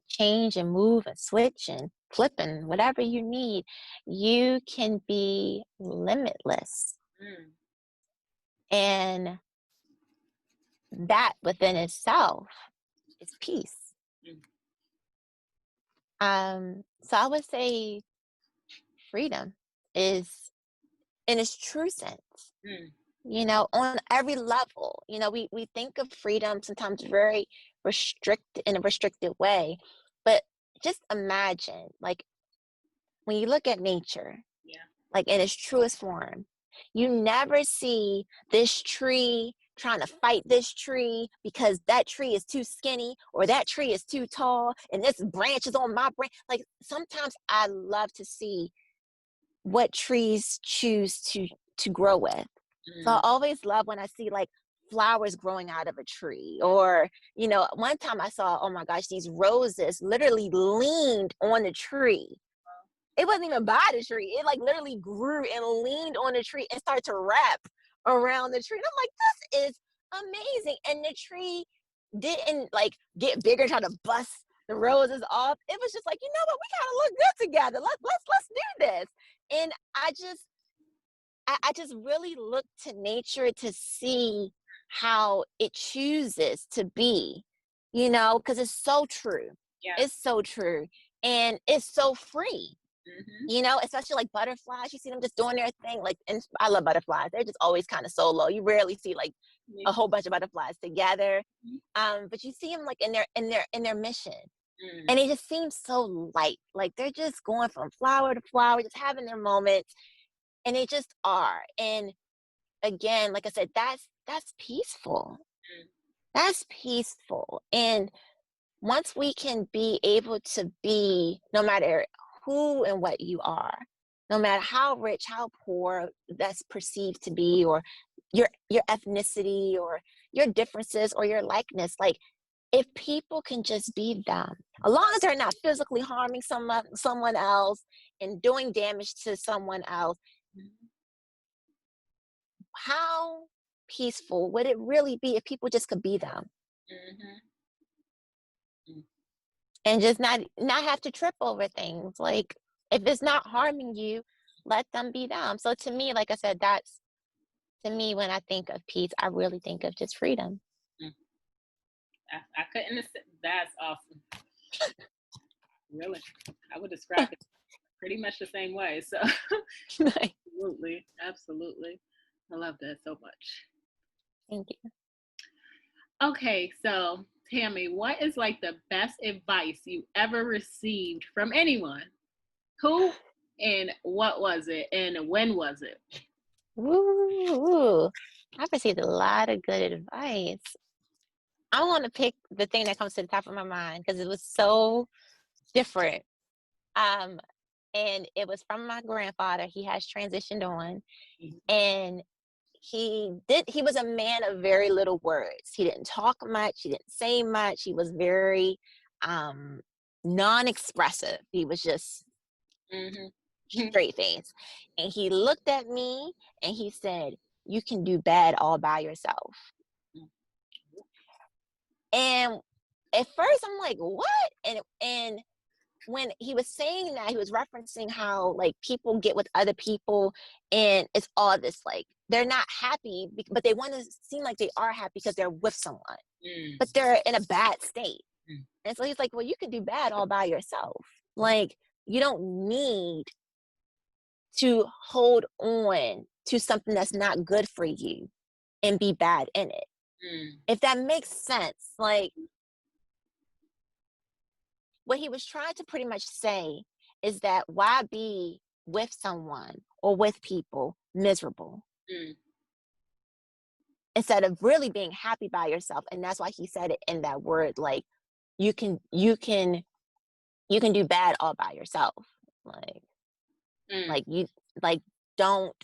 change and move and switch and flip and whatever you need. You can be limitless. Mm. And that within itself is peace. So I would say freedom is in its true sense. Mm. On every level. We think of freedom sometimes very in a restricted way, but just imagine, like, when you look at nature, Yeah. like in its truest form, you never see this tree trying to fight this tree because that tree is too skinny or that tree is too tall and this branch is on my branch. Like, sometimes I love to see what trees choose to grow with. So I Mm. always love when I see like flowers growing out of a tree, or one time I saw, oh my gosh, these roses literally leaned on the tree. It wasn't even by the tree. It like literally grew and leaned on the tree and started to wrap around the tree. And I'm like, this is amazing. And the tree didn't like get bigger and try to bust the roses off. It was just like, you know what, we gotta look good together. Let's do this. And I just really look to nature to see how it chooses to be, because it's so true. Yeah. It's so true. And it's so free. You know, especially like butterflies. You see them just doing their thing. Like, and I love butterflies. They're just always kind of solo. You rarely see like a whole bunch of butterflies together. But you see them like in their mission. And it just seems so light. Like they're just going from flower to flower, just having their moments. And they just are. And again, like I said, that's peaceful. That's peaceful. And once we can be able to be, no matter who and what you are, no matter how rich, how poor that's perceived to be, or your ethnicity or your differences or your likeness, like if people can just be them, as long as they're not physically harming someone else and doing damage to someone else, how peaceful would it really be if people just could be them? And just not have to trip over things. Like if it's not harming you, let them be them. So to me, like I said, that's, to me, when I think of peace, I really think of just freedom. I couldn't. That's awesome. Really, I would describe it pretty much the same way. So absolutely, I love that so much. Thank you. Okay, so Tami, what is like the best advice you ever received from anyone? Who and what was it, and when was it? Ooh, I've received a lot of good advice. I want to pick the thing that comes to the top of my mind because it was so different. And it was from my grandfather. He has transitioned on, and he was a man of very little words. He didn't talk much. He didn't say much. He was very non-expressive. He was just straight face. And he looked at me and he said, "You can do bad all by yourself." And at first I'm like, what? And when he was saying that, he was referencing how like people get with other people and it's all this, like they're not happy, but they want to seem like they are happy because they're with someone, but they're in a bad state. And so he's like, well, you can do bad all by yourself. Like you don't need to hold on to something that's not good for you and be bad in it. If that makes sense. Like what he was trying to pretty much say is that why be with someone or with people miserable instead of really being happy by yourself. And that's why he said it in that word, like you can do bad all by yourself. Like you like don't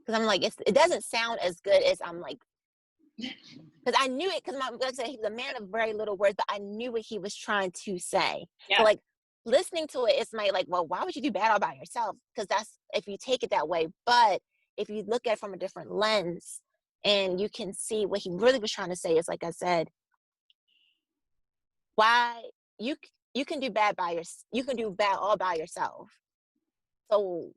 because I'm like, it doesn't sound as good as I'm like, because I knew it, because like I said, he was a man of very little words, but I knew what he was trying to say. Yeah. So like listening to it, it's like, well, why would you do bad all by yourself? Because that's if you take it that way. But if you look at it from a different lens and you can see what he really was trying to say is, like I said, why you can do bad all by yourself. So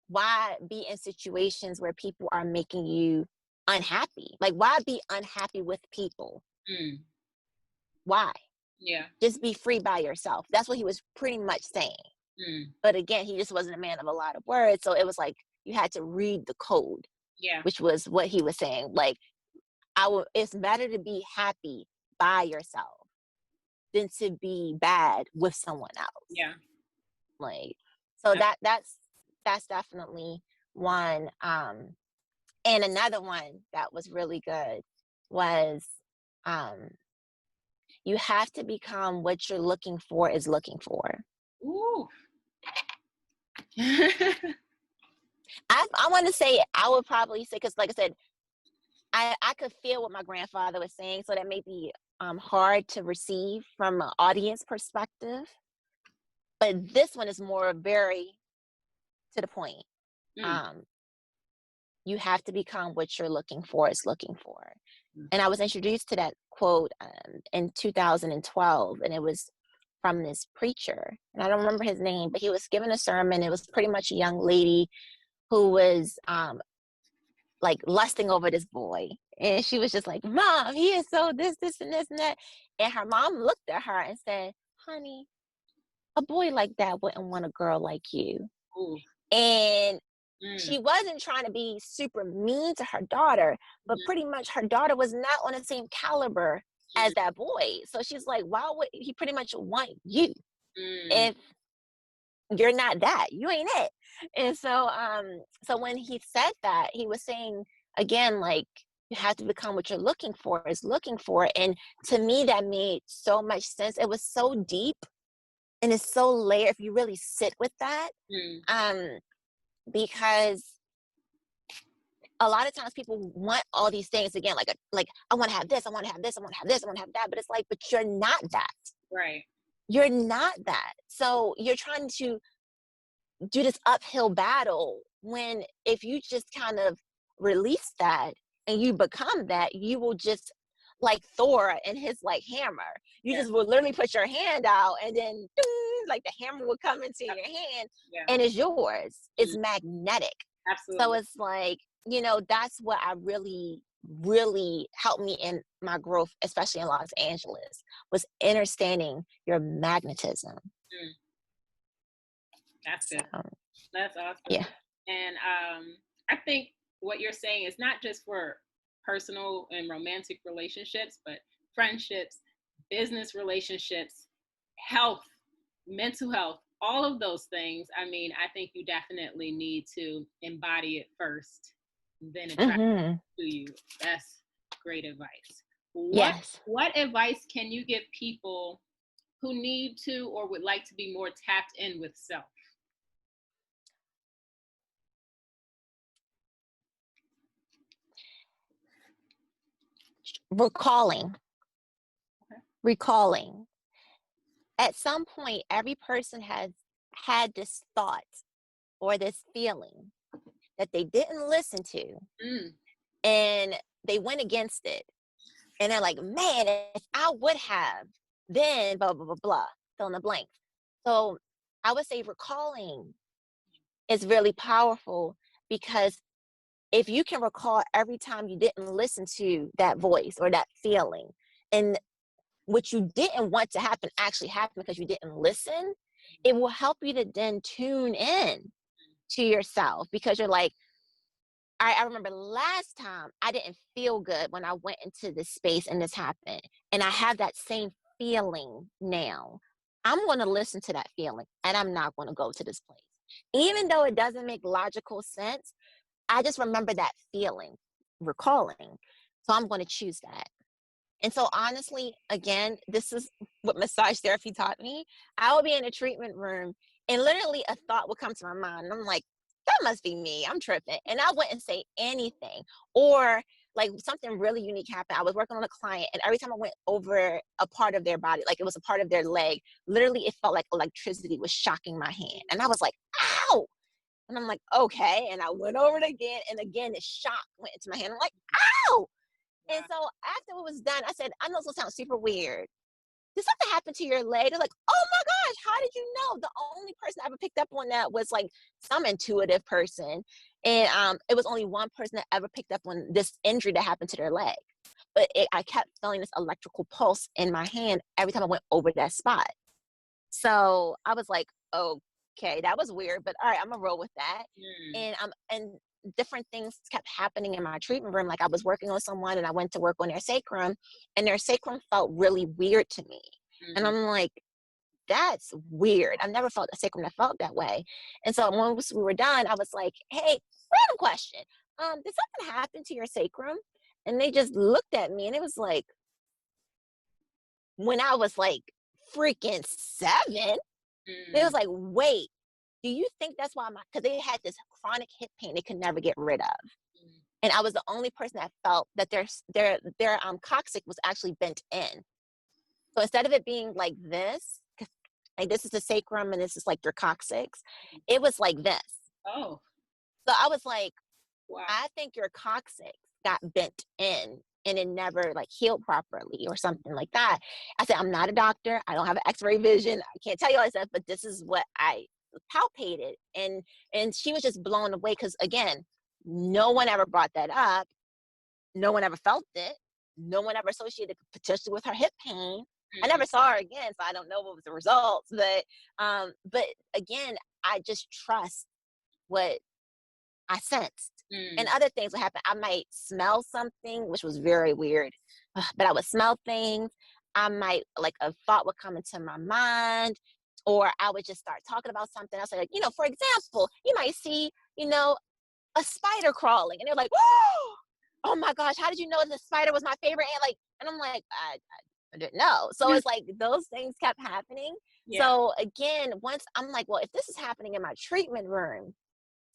why be in situations where people are making you unhappy? Like, why be unhappy with people? Why? Yeah. Just be free by yourself. That's what he was pretty much saying. But again, he just wasn't a man of a lot of words. So it was like, you had to read the code. Yeah. Which was what he was saying. Like, it's better to be happy by yourself than to be bad with someone else. Yeah. Like, so that's definitely one. And another one that was really good was you have to become what you're looking for is looking for. Ooh. I want to say, I would probably say, because like I said, I could feel what my grandfather was saying, so that may be hard to receive from an audience perspective. But this one is more very to the point. You have to become what you're looking for is looking for. And I was introduced to that quote in 2012, and it was from this preacher. And I don't remember his name, but he was giving a sermon. It was pretty much a young lady who was like lusting over this boy. And she was just like, "Mom, he is so this, and this, and that." And her mom looked at her and said, "Honey, a boy like that wouldn't want a girl like you. Ooh. And Mm. she wasn't trying to be super mean to her daughter, but pretty much her daughter was not on the same caliber as that boy. So she's like, why would he pretty much want you if you're not that? You ain't it. And so when he said that, he was saying again, like, you have to become what you're looking for is looking for. And to me, that made so much sense. It was so deep and it's so layered if you really sit with that. Because a lot of times people want all these things again, like I want to have this, I want to have this, I want to have this, I want to have that, but it's like, but you're not that. Right. You're not that. So you're trying to do this uphill battle when if you just kind of release that and you become that, you will just like Thor and his like hammer. You just will literally put your hand out and then ding, like the hammer will come into your hand and it's yours. It's magnetic. Absolutely. So it's like, you know, that's what I really helped me in my growth, especially in Los Angeles, was understanding your magnetism. That's good. That's awesome. Yeah. And I think what you're saying is not just for personal and romantic relationships, but friendships, business relationships, health, mental health, all of those things. I mean, I think you definitely need to embody it first, then attract it to you. That's great advice. What advice can you give people who need to or would like to be more tapped in with self? Recalling. At some point, every person has had this thought or this feeling that they didn't listen to and they went against it. And they're like, man, if I would have, then blah, blah, blah, blah, fill in the blank. So I would say recalling is really powerful, because if you can recall every time you didn't listen to that voice or that feeling, and what you didn't want to happen actually happened because you didn't listen, it will help you to then tune in to yourself, because you're like, I remember last time I didn't feel good when I went into this space and this happened, and I have that same feeling now. I'm going to listen to that feeling and I'm not going to go to this place. Even though it doesn't make logical sense, I just remember that feeling, recalling. So I'm going to choose that. And so honestly, again, this is what massage therapy taught me. I would be in a treatment room and literally a thought would come to my mind. And I'm like, that must be me. I'm tripping. And I wouldn't say anything. Or like something really unique happened. I was working on a client, and every time I went over a part of their body, like it was a part of their leg, literally it felt like electricity was shocking my hand. And I was like, ow. And I'm like, okay. And I went over it again. And again, the shock went into my hand. I'm like, ow. And so after it was done, I said, I know this will sound super weird. Did something happen to your leg? They're like, oh my gosh, how did you know? The only person I ever picked up on that was like some intuitive person. And it was only one person that ever picked up on this injury that happened to their leg. But I kept feeling this electrical pulse in my hand every time I went over that spot. So I was like, okay, that was weird, but all right, I'm gonna roll with that. And different things kept happening in my treatment room. Like I was working on someone and I went to work on their sacrum, and their sacrum felt really weird to me. And I'm like, that's weird. I've never felt a sacrum that felt that way. And so once we were done, I was like, hey, random question. Did something happen to your sacrum? And they just looked at me, and it was like, when I was like freaking 7, it was like, wait, do you think that's why because they had this chronic hip pain they could never get rid of. And I was the only person that felt that their coccyx was actually bent in. So instead of it being like this is the sacrum and this is like your coccyx, it was like this. Oh. So I was like, wow. I think your coccyx got bent in and it never like healed properly or something like that. I said, I'm not a doctor. I don't have an x-ray vision. I can't tell you all this stuff, but this is what I palpated. And she was just blown away, because again, no one ever brought that up. No one ever felt it. No one ever associated potentially with her hip pain. I never saw her again, so I don't know what was the results. But again, I just trust what I sensed. And other things would happen. I might smell something, which was very weird, but I would smell things. I might, like, a thought would come into my mind, or I would just start talking about something else. Like, for example, you might see, a spider crawling, and they're like, oh my gosh, how did you know the spider was my favorite? And I'm like, I didn't know. So it's like those things kept happening. Yeah. So again, once I'm like, well, if this is happening in my treatment room,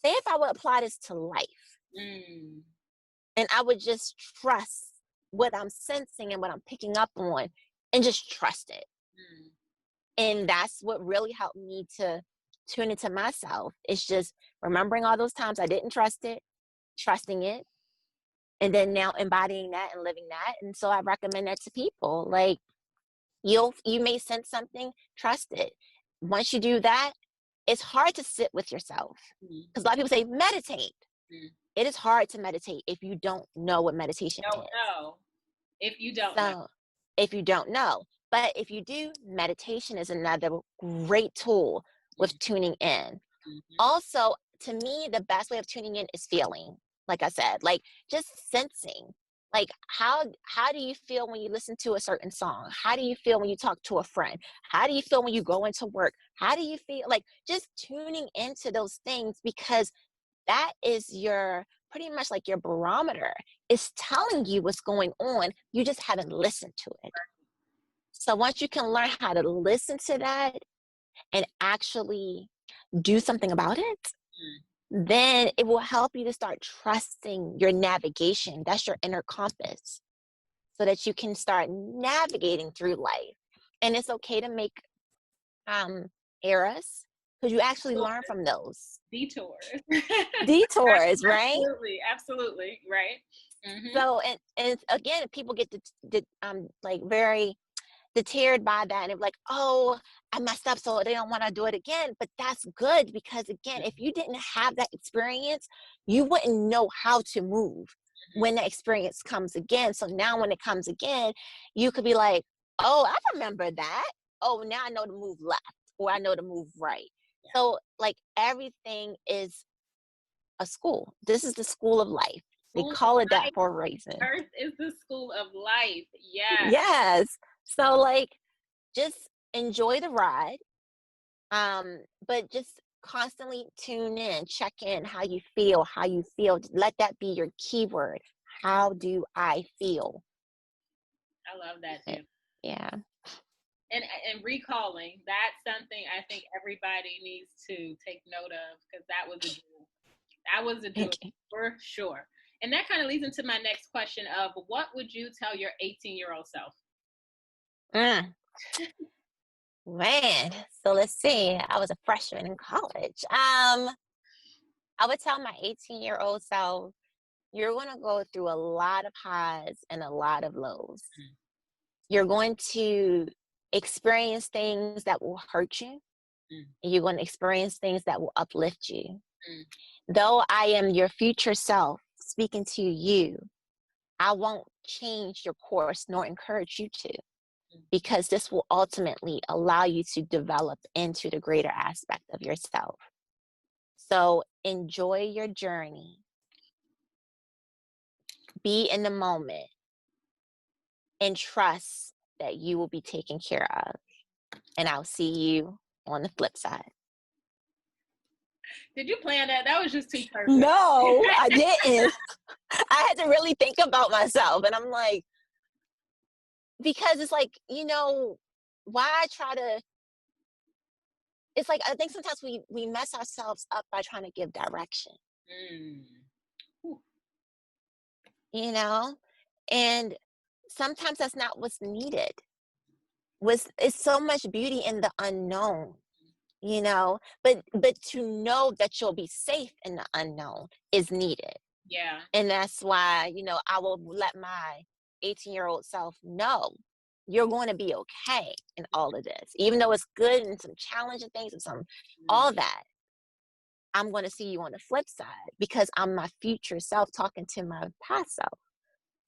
say if I would apply this to life, and I would just trust what I'm sensing and what I'm picking up on, and just trust it. And that's what really helped me to tune into myself. It's just remembering all those times I didn't trust it, trusting it, and then now embodying that and living that. And so I recommend that to people. Like, you may sense something, trust it. Once you do that, it's hard to sit with yourself, because a lot of people say meditate. It is hard to meditate if you don't know what meditation is. If you don't know. If you don't know. But if you do, meditation is another great tool with tuning in. Also, to me, the best way of tuning in is feeling. Like I said, like, just sensing. Like, how do you feel when you listen to a certain song? How do you feel when you talk to a friend? How do you feel when you go into work? How do you feel? Like, just tuning into those things, because that is pretty much like your barometer. It's telling you what's going on. You just haven't listened to it. So once you can learn how to listen to that and actually do something about it, then it will help you to start trusting your navigation. That's your inner compass, so that you can start navigating through life. And it's okay to make errors, because you actually learn from those. Detours, right? Absolutely, right. So, and again, people get like very deterred by that, and they're like, oh, I messed up, so they don't want to do it again. But that's good, because again, if you didn't have that experience, you wouldn't know how to move when the experience comes again. So now when it comes again, you could be like, oh, I remember that. Oh, now I know to move left, or I know to move right. So, like, everything is a school. This is the school of life. They call it that for a reason. Earth is the school of life. Yes. So, like, just enjoy the ride, but just constantly tune in, check in, how you feel. Let that be your keyword. How do I feel? I love that too. Yeah. And recalling, that's something I think everybody needs to take note of, because that was a jewel. That was a jewel for sure. And that kind of leads into my next question of, what would you tell your 18-year-old self? Man, so let's see. I was a freshman in college. I would tell my 18-year-old self, you're going to go through a lot of highs and a lot of lows. You're going to experience things that will hurt you, and you're going to experience things that will uplift you. Though I am your future self speaking to you, I won't change your course nor encourage you to, because this will ultimately allow you to develop into the greater aspect of yourself. So enjoy your journey. Be in the moment, and trust that you will be taken care of. And I'll see you on the flip side. Did you plan that? That was just too perfect. No, I didn't. I had to really think about myself. And I'm like, because it's like, why try to, it's like, I think sometimes we mess ourselves up by trying to give direction. And sometimes that's not what's needed. It's so much beauty in the unknown, but to know that you'll be safe in the unknown is needed. Yeah. And that's why, I will let my 18-year-old self know you're going to be okay in all of this, even though it's good and some challenging things and all that. I'm going to see you on the flip side, because I'm my future self talking to my past self.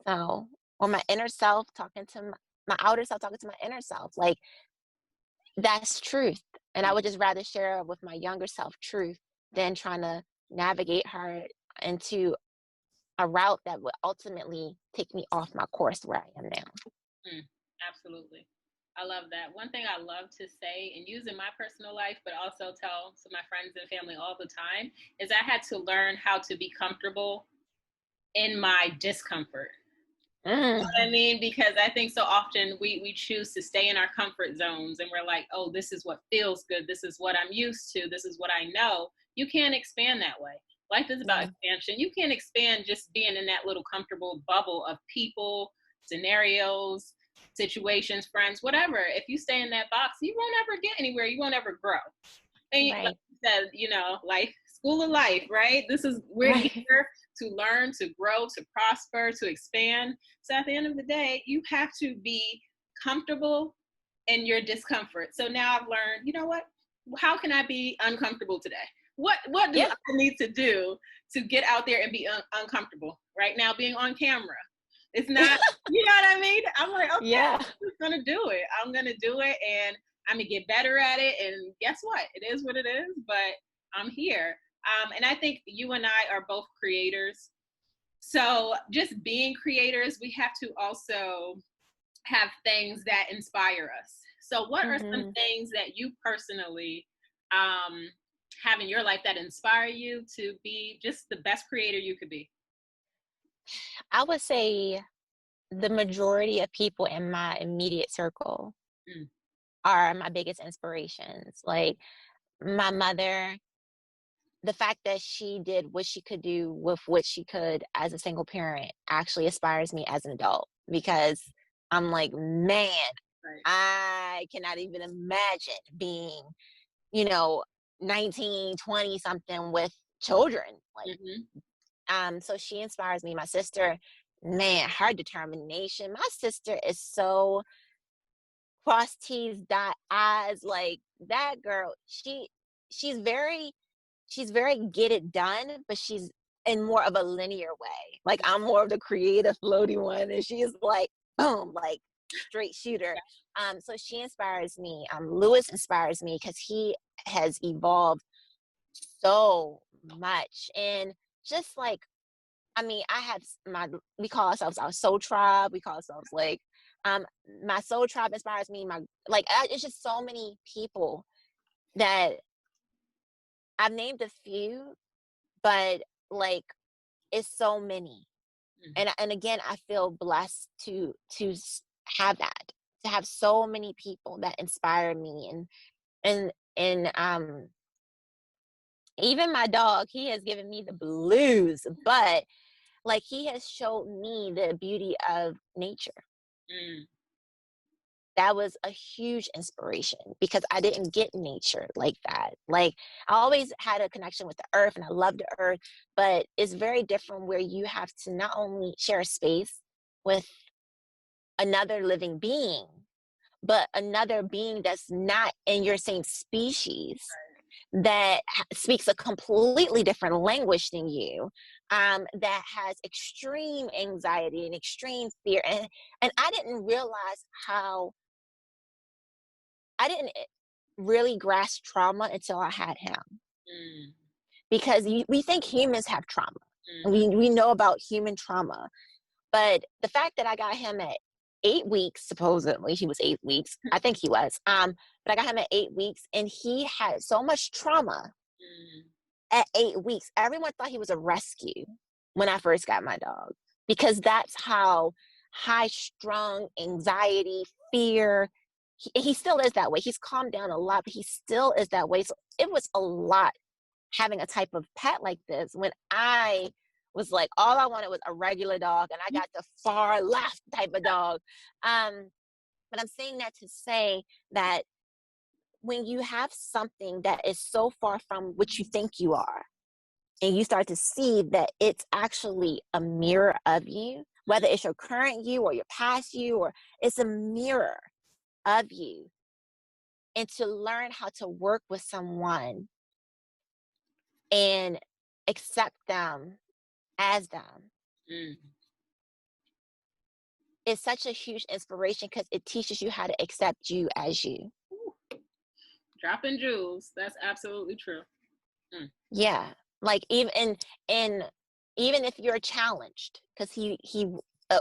So, or my inner self talking to my outer self talking to my inner self. Like, that's truth. And I would just rather share with my younger self truth than trying to navigate her into a route that would ultimately take me off my course where I am now. Absolutely. I love that. One thing I love to say and use in my personal life, but also tell to my friends and family all the time, is I had to learn how to be comfortable in my discomfort. You know what I mean? Because I think so often we choose to stay in our comfort zones and we're like, oh, this is what feels good. This is what I'm used to. This is what I know. You can't expand that way. Life is about expansion. You can't expand just being in that little comfortable bubble of people, scenarios, situations, friends, whatever. If you stay in that box, you won't ever get anywhere. You won't ever grow. And like you said, you know, life, school of life, right? We're here to learn, to grow, to prosper, to expand. So at the end of the day, you have to be comfortable in your discomfort. So now I've learned, you know what? How can I be uncomfortable today? What do I need to do to get out there and be uncomfortable? Right now, being on camera, it's not, you know what I mean? I'm like, okay, I'm just gonna do it. I'm gonna do it, and I'm gonna get better at it. And guess what? It is what it is. But I'm here. And I think you and I are both creators. So just being creators, we have to also have things that inspire us. So what are some things that you personally have in your life that inspire you to be just the best creator you could be? I would say the majority of people in my immediate circle are my biggest inspirations. Like my mother, the fact that she did what she could do with what she could as a single parent actually inspires me as an adult, because I'm like, man, I cannot even imagine being, 19, 20 something with children. Like, so she inspires me. My sister, man, her determination. My sister is so cross T's, dot I's. Like that girl, she's very get it done, but she's in more of a linear way. Like I'm more of the creative floaty one, and she's like boom, like straight shooter. So she inspires me. Lewis inspires me because he has evolved so much. And just like, I mean, we call ourselves our soul tribe. We call ourselves like, my soul tribe inspires me. It's just so many people that I've named a few, but like, it's so many. And again, I feel blessed to have that, to have so many people that inspire me. And even my dog, he has given me the blues, but like he has showed me the beauty of nature. That was a huge inspiration because I didn't get nature like that. Like I always had a connection with the earth and I love the earth, but it's very different where you have to not only share a space with another living being, but another being that's not in your same species, that speaks a completely different language than you, that has extreme anxiety and extreme fear. And I didn't realize I didn't really grasp trauma until I had him. Because we think humans have trauma. We know about human trauma. But the fact that I got him at 8 weeks, supposedly he was 8 weeks. I think he was. But I got him at 8 weeks, and he had so much trauma at 8 weeks. Everyone thought he was a rescue when I first got my dog, because that's how high strung, anxiety, fear. He still is that way. He's calmed down a lot, but he still is that way. So it was a lot having a type of pet like this, when I was like, all I wanted was a regular dog, and I got the far left type of dog. But I'm saying that to say that when you have something that is so far from what you think you are, and you start to see that it's actually a mirror of you, whether it's your current you or your past you, or it's a mirror of you, and to learn how to work with someone and accept them as them. is such a huge inspiration because it teaches you how to accept you as you. Ooh, dropping jewels. That's absolutely true. Yeah, like even if you're challenged, because he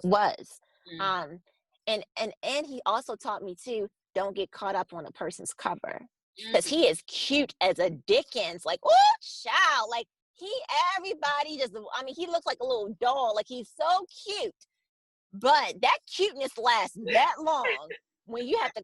was, um, and he also taught me too, don't get caught up on a person's cover, because he is cute as a Dickens, like, oh child, like everybody just, I mean, he looks like a little doll, like he's so cute, but that cuteness lasts that long when you have to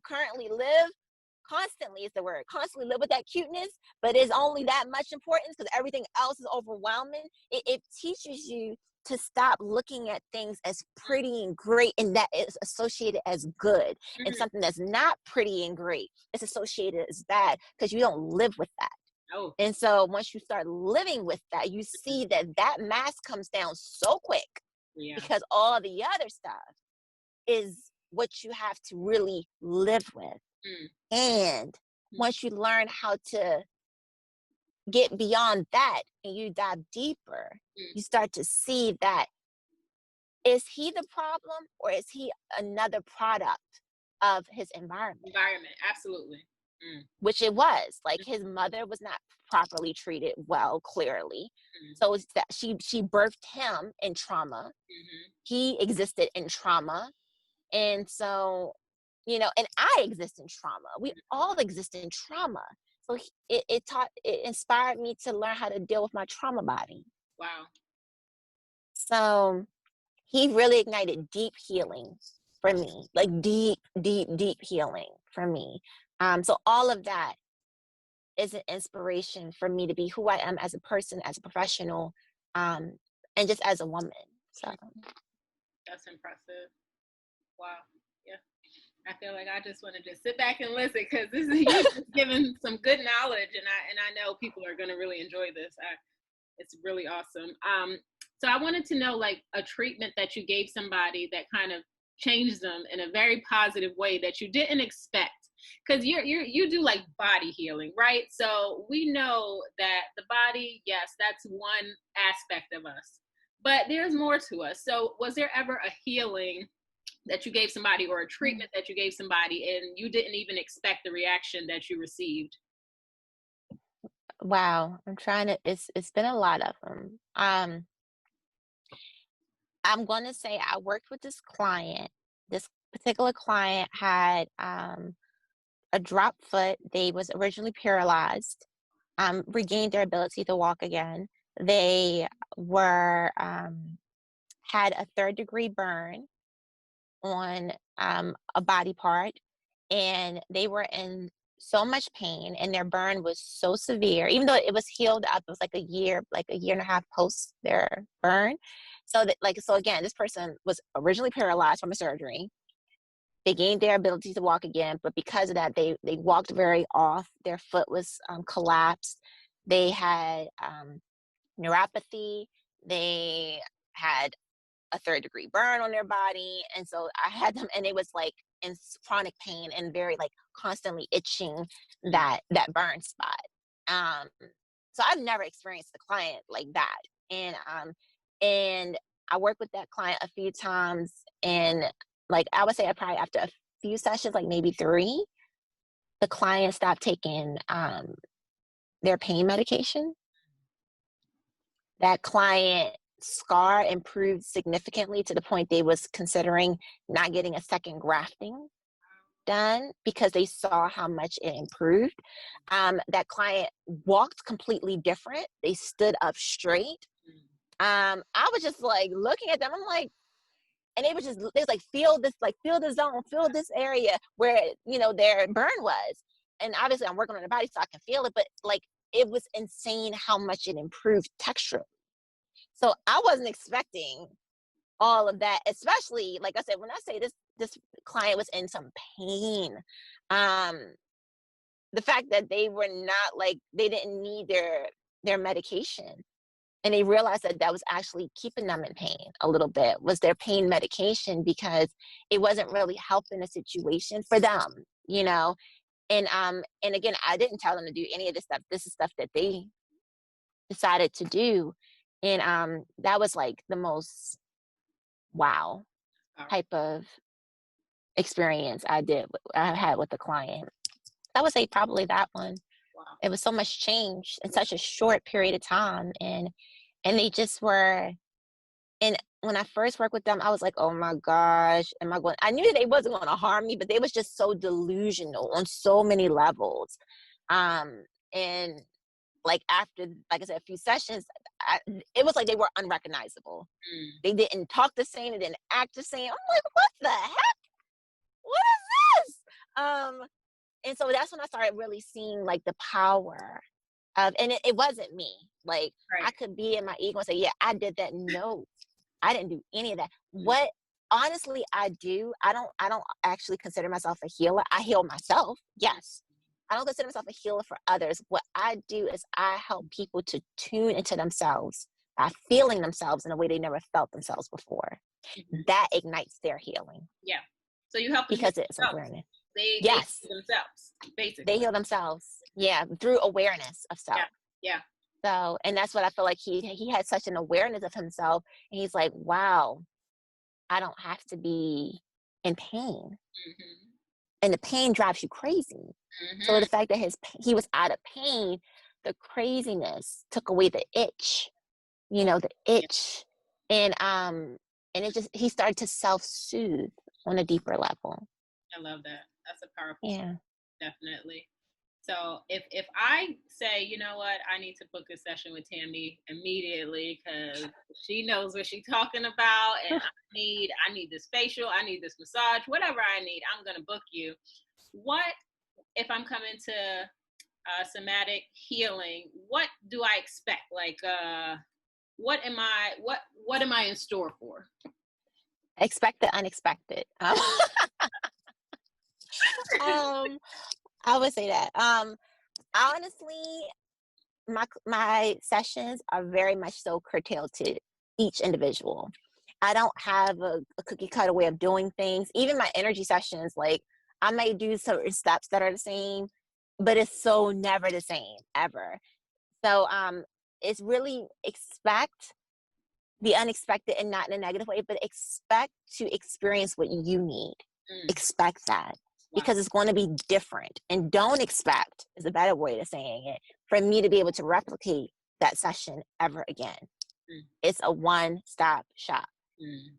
constantly is the word, constantly live with that cuteness, but it's only that much importance because everything else is overwhelming. It teaches you to stop looking at things as pretty and great and that is associated as good, and something that's not pretty and great is associated as bad because you don't live with that. Oh. And so once you start living with that, you see that mask comes down so quick, because all the other stuff is what you have to really live with. And once you learn how to get beyond that and you dive deeper, you start to see that, is he the problem or is he another product of his environment? Absolutely. Which it was. Like, his mother was not properly treated well, clearly. So it's that she birthed him in trauma. He existed in trauma. And so, and I exist in trauma. We all exist in trauma. So it inspired me to learn how to deal with my trauma body. Wow. So he really ignited deep healing for me, like deep, deep, deep healing for me. So all of that is an inspiration for me to be who I am as a person, as a professional, and just as a woman. So that's impressive. Wow. Yeah. I feel like I just want to just sit back and listen, because this is you just giving some good knowledge, and I know people are going to really enjoy this. It's really awesome. So I wanted to know, like, a treatment that you gave somebody that kind of changed them in a very positive way that you didn't expect, because you do like body healing, right? So we know that the body, yes, that's one aspect of us, but there's more to us. So was there ever a healing that you gave somebody, or a treatment that you gave somebody, and you didn't even expect the reaction that you received? wow, it's been a lot of them. I'm going to say I worked with this client. This particular client had a drop foot. They was originally paralyzed, regained their ability to walk again. They were had a 3rd-degree burn on a body part, and they were in so much pain, and their burn was so severe, even though it was healed up. It was like a year and a half post their burn. So again, this person was originally paralyzed from a surgery. They gained their ability to walk again, but because of that, they walked very off. Their foot was collapsed. They had neuropathy. They had a 3rd-degree burn on their body. And so I had them, and it was like in chronic pain and very like constantly itching that burn spot. So I've never experienced a client like that. And I worked with that client a few times, and like I would say probably after a few sessions, like maybe 3, the client stopped taking their pain medication. That client scar improved significantly to the point they was considering not getting a second grafting done because they saw how much it improved. That client walked completely different. They stood up straight. I was just like looking at them. I'm like, and they was like, feel the zone, feel this area where, their burn was. And obviously I'm working on the body so I can feel it, but like, it was insane how much it improved texturally. So I wasn't expecting all of that, especially, like I said, when I say this client was in some pain, the fact that they were not like, they didn't need their medication, and they realized that was actually keeping them in pain a little bit, was their pain medication, because it wasn't really helping the situation for them, and again, I didn't tell them to do any of this stuff. This is stuff that they decided to do. And that was like the most wow. type of experience I had with the client. I would say probably that one. Wow. It was so much change in such a short period of time, and they just were. And when I first worked with them, I was like, oh my gosh, I knew they wasn't going to harm me, but they was just so delusional on so many levels. And like after, like I said, a few sessions, it was like they were unrecognizable. They didn't talk the same. They didn't act the same. I'm like, what the heck? What is this? And so that's when I started really seeing like the power of, and it wasn't me. Like I could be in my ego and say, yeah, I did that. No, I didn't do any of that. What honestly I don't actually consider myself a healer. I heal myself. Yes. I don't consider myself a healer for others. What I do is I help people to tune into themselves by feeling themselves in a way they never felt themselves before. That ignites their healing. Yeah. So you help them because it's awareness. They Yes. heal themselves, basically. They heal themselves. Yeah, through awareness of self. Yeah. So, and that's what I feel like he had such an awareness of himself, and he's like, wow, I don't have to be in pain. And the pain drives you crazy. So the fact that he was out of pain, the craziness took away the itch, the itch. And it just, he started to self-soothe on a deeper level. I love that. That's a powerful Yeah. Definitely. So if I say, you know what, I need to book a session with Tami immediately because she knows what she's talking about, and I need this facial, I need this massage, whatever I need, I'm gonna book you. What if I'm coming to somatic healing? What do I expect? Like, what am I in store for? Expect the unexpected. I would say that. Honestly, my sessions are very much so curtailed to each individual. I don't have a cookie cutter way of doing things. Even my energy sessions, like I may do certain steps that are the same, but it's so never the same ever. So it's really expect the unexpected, and not in a negative way, but expect to experience what you need. Expect that. Because it's going to be different. And don't expect is a better way of saying it, for me to be able to replicate that session ever again. It's a one-stop shop.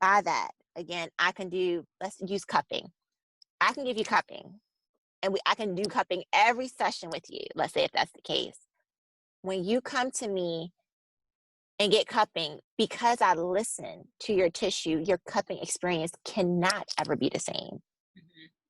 By that, again, let's use cupping. I can give you cupping, and I can do cupping every session with you. Let's say if that's the case. When you come to me and get cupping, because I listen to your tissue, your cupping experience cannot ever be the same.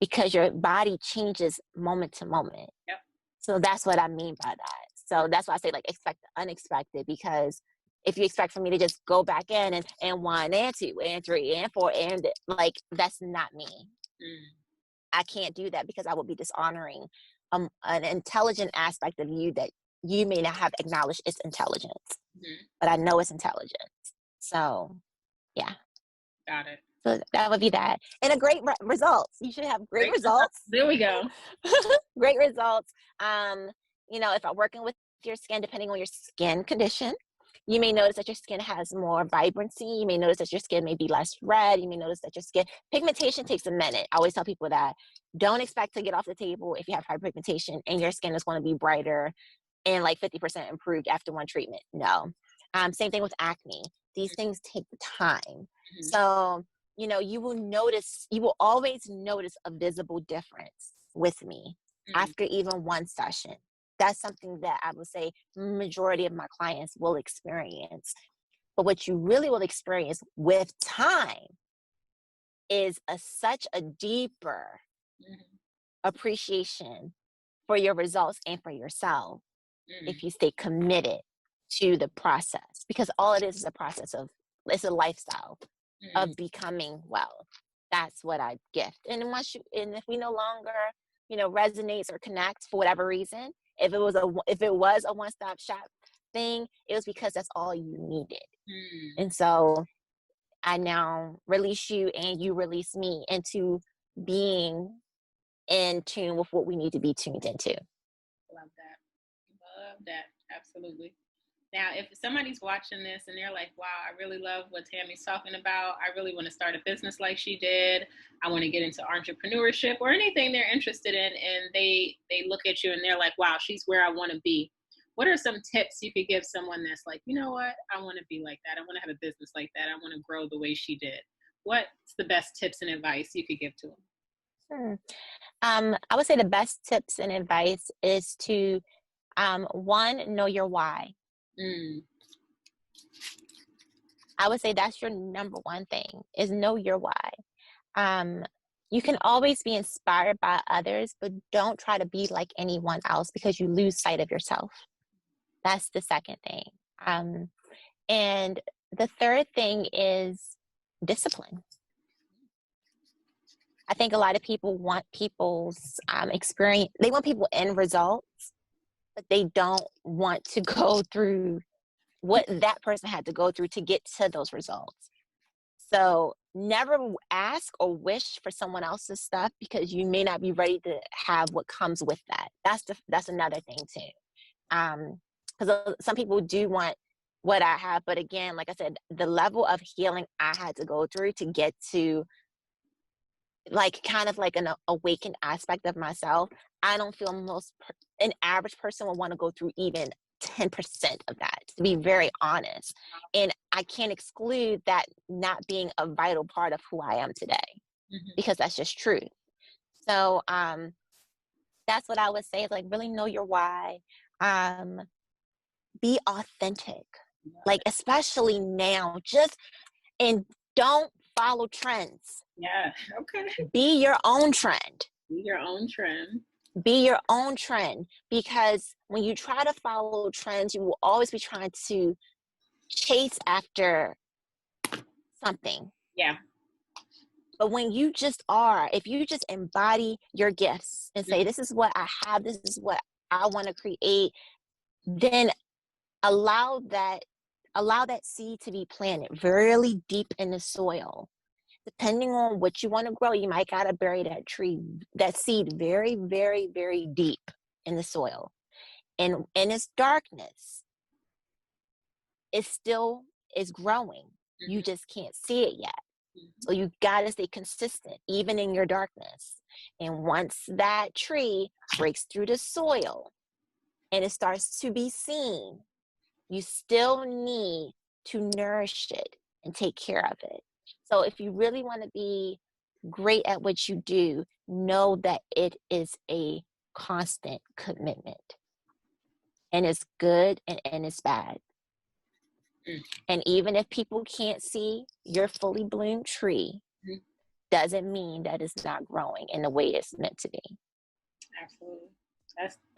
Because your body changes moment to moment. Yep. So that's what I mean by that. So that's why I say, like, expect the unexpected, because if you expect for me to just go back in and 1 and 2 and 3 and 4 and like, that's not me. I can't do that because I would be dishonoring an intelligent aspect of you that you may not have acknowledged its intelligence, but I know it's intelligence. So, yeah. Got it. So that would be that. And a great results. You should have great results. There we go. Great results. If I'm working with your skin, depending on your skin condition, you may notice that your skin has more vibrancy. You may notice that your skin may be less red. You may notice that your skin pigmentation takes a minute. I always tell people that don't expect to get off the table if you have hyperpigmentation and your skin is going to be brighter and like 50% improved after one treatment. No. Same thing with acne. These things take time. So, you will always notice a visible difference with me after even one session. That's something that I would say majority of my clients will experience. But what you really will experience with time is such a deeper appreciation for your results and for yourself if you stay committed to the process. Because all it is a process it's a lifestyle of becoming well. That's what I gift. And if we no longer, resonates or connects for whatever reason, if it was a one-stop shop thing, it was because that's all you needed. And so I now release you and you release me into being in tune with what we need to be tuned into. Love that. Absolutely. Now, if somebody's watching this and they're like, wow, I really love what Tammy's talking about. I really want to start a business like she did. I want to get into entrepreneurship or anything they're interested in. And they look at you and they're like, wow, she's where I want to be. What are some tips you could give someone that's like, you know what? I want to be like that. I want to have a business like that. I want to grow the way she did. What's the best tips and advice you could give to them? Sure. I would say the best tips and advice is to, one, know your why. I would say that's your number one thing, is know your why. You can always be inspired by others, but don't try to be like anyone else because you lose sight of yourself. That's the second thing. And the third thing is discipline. I think a lot of people want people's experience. They want people end results, but they don't want to go through what that person had to go through to get to those results. So never ask or wish for someone else's stuff because you may not be ready to have what comes with that. That's another thing too. Because some people do want what I have, but again, like I said, the level of healing I had to go through to get to like kind of like an awakened aspect of myself, I don't feel an average person will want to go through even 10% of that, to be very honest. And I can't exclude that not being a vital part of who I am today, because that's just true. So that's what I would say, is like really know your why. Be authentic, like especially now, and don't follow trends. Yeah. Okay. Be your own trend. Be your own trend. Be your own trend, because when you try to follow trends, you will always be trying to chase after something. Yeah. But when you just if you just embody your gifts and say, this is what I have, this is what I want to create, then allow that seed to be planted really deep in the soil. Depending on what you want to grow, you might gotta bury that seed very, very, very deep in the soil. And in its darkness, it still is growing. You just can't see it yet. So you gotta stay consistent, even in your darkness. And once that tree breaks through the soil and it starts to be seen, you still need to nourish it and take care of it. So if you really want to be great at what you do, know that it is a constant commitment. And it's good and it's bad. And even if people can't see your fully bloomed tree, doesn't mean that it's not growing in the way it's meant to be. Absolutely.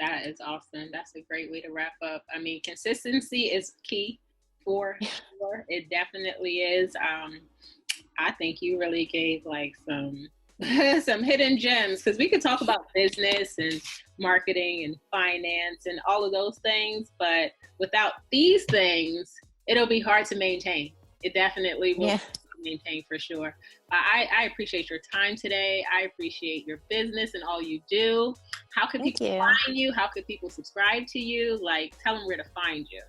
That is awesome. That's a great way to wrap up. I mean, consistency is key for sure. It definitely is. I think you really gave like some hidden gems, because we could talk about business and marketing and finance and all of those things, but without these things, it'll be hard to maintain. It definitely will maintain for sure. I appreciate your time today. I appreciate your business and all you do. How can people find you? How could people subscribe to you? Like, tell them where to find you.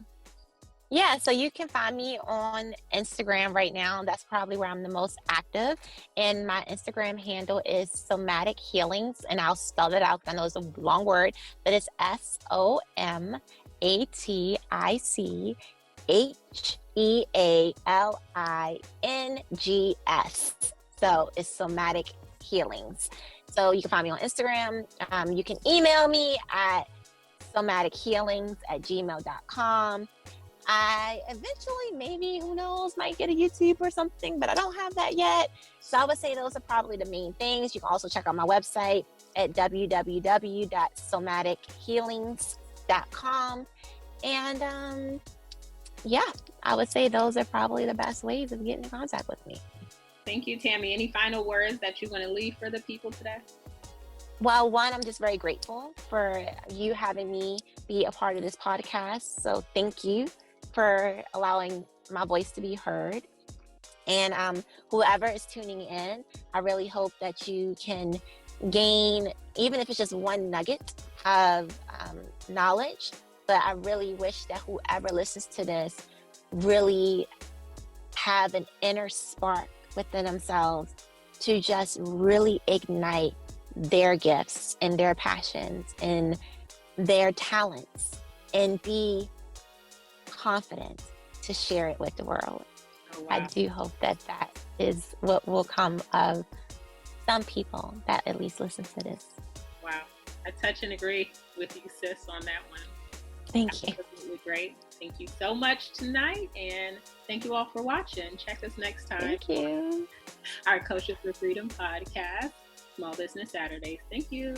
Yeah, so you can find me on Instagram right now. That's probably where I'm the most active. And my Instagram handle is Somatichealings, and I'll spell that out because I know it's a long word, but it's SOMATICHEALINGS. So it's Somatic Healings. So you can find me on Instagram. You can email me at somatichealings@gmail.com. I eventually, maybe, who knows, might get a YouTube or something, but I don't have that yet. So I would say those are probably the main things. You can also check out my website at www.somatichealings.com. And I would say those are probably the best ways of getting in contact with me. Thank you, Tami. Any final words that you want to leave for the people today? Well, one, I'm just very grateful for you having me be a part of this podcast. So thank you for allowing my voice to be heard. And whoever is tuning in, I really hope that you can gain, even if it's just one nugget of knowledge But I really wish that whoever listens to this really have an inner spark within themselves to just really ignite their gifts and their passions and their talents and be confident to share it with the world. Oh, wow. I do hope that that is what will come of some people that at least listen to this. Wow. I touch and agree with you, sis, on that one. Thank you. Absolutely great. Thank you so much tonight, and thank you all for watching. Check us next time. Thank you. Our Coaches for Freedom podcast, Small Business Saturdays. Thank you.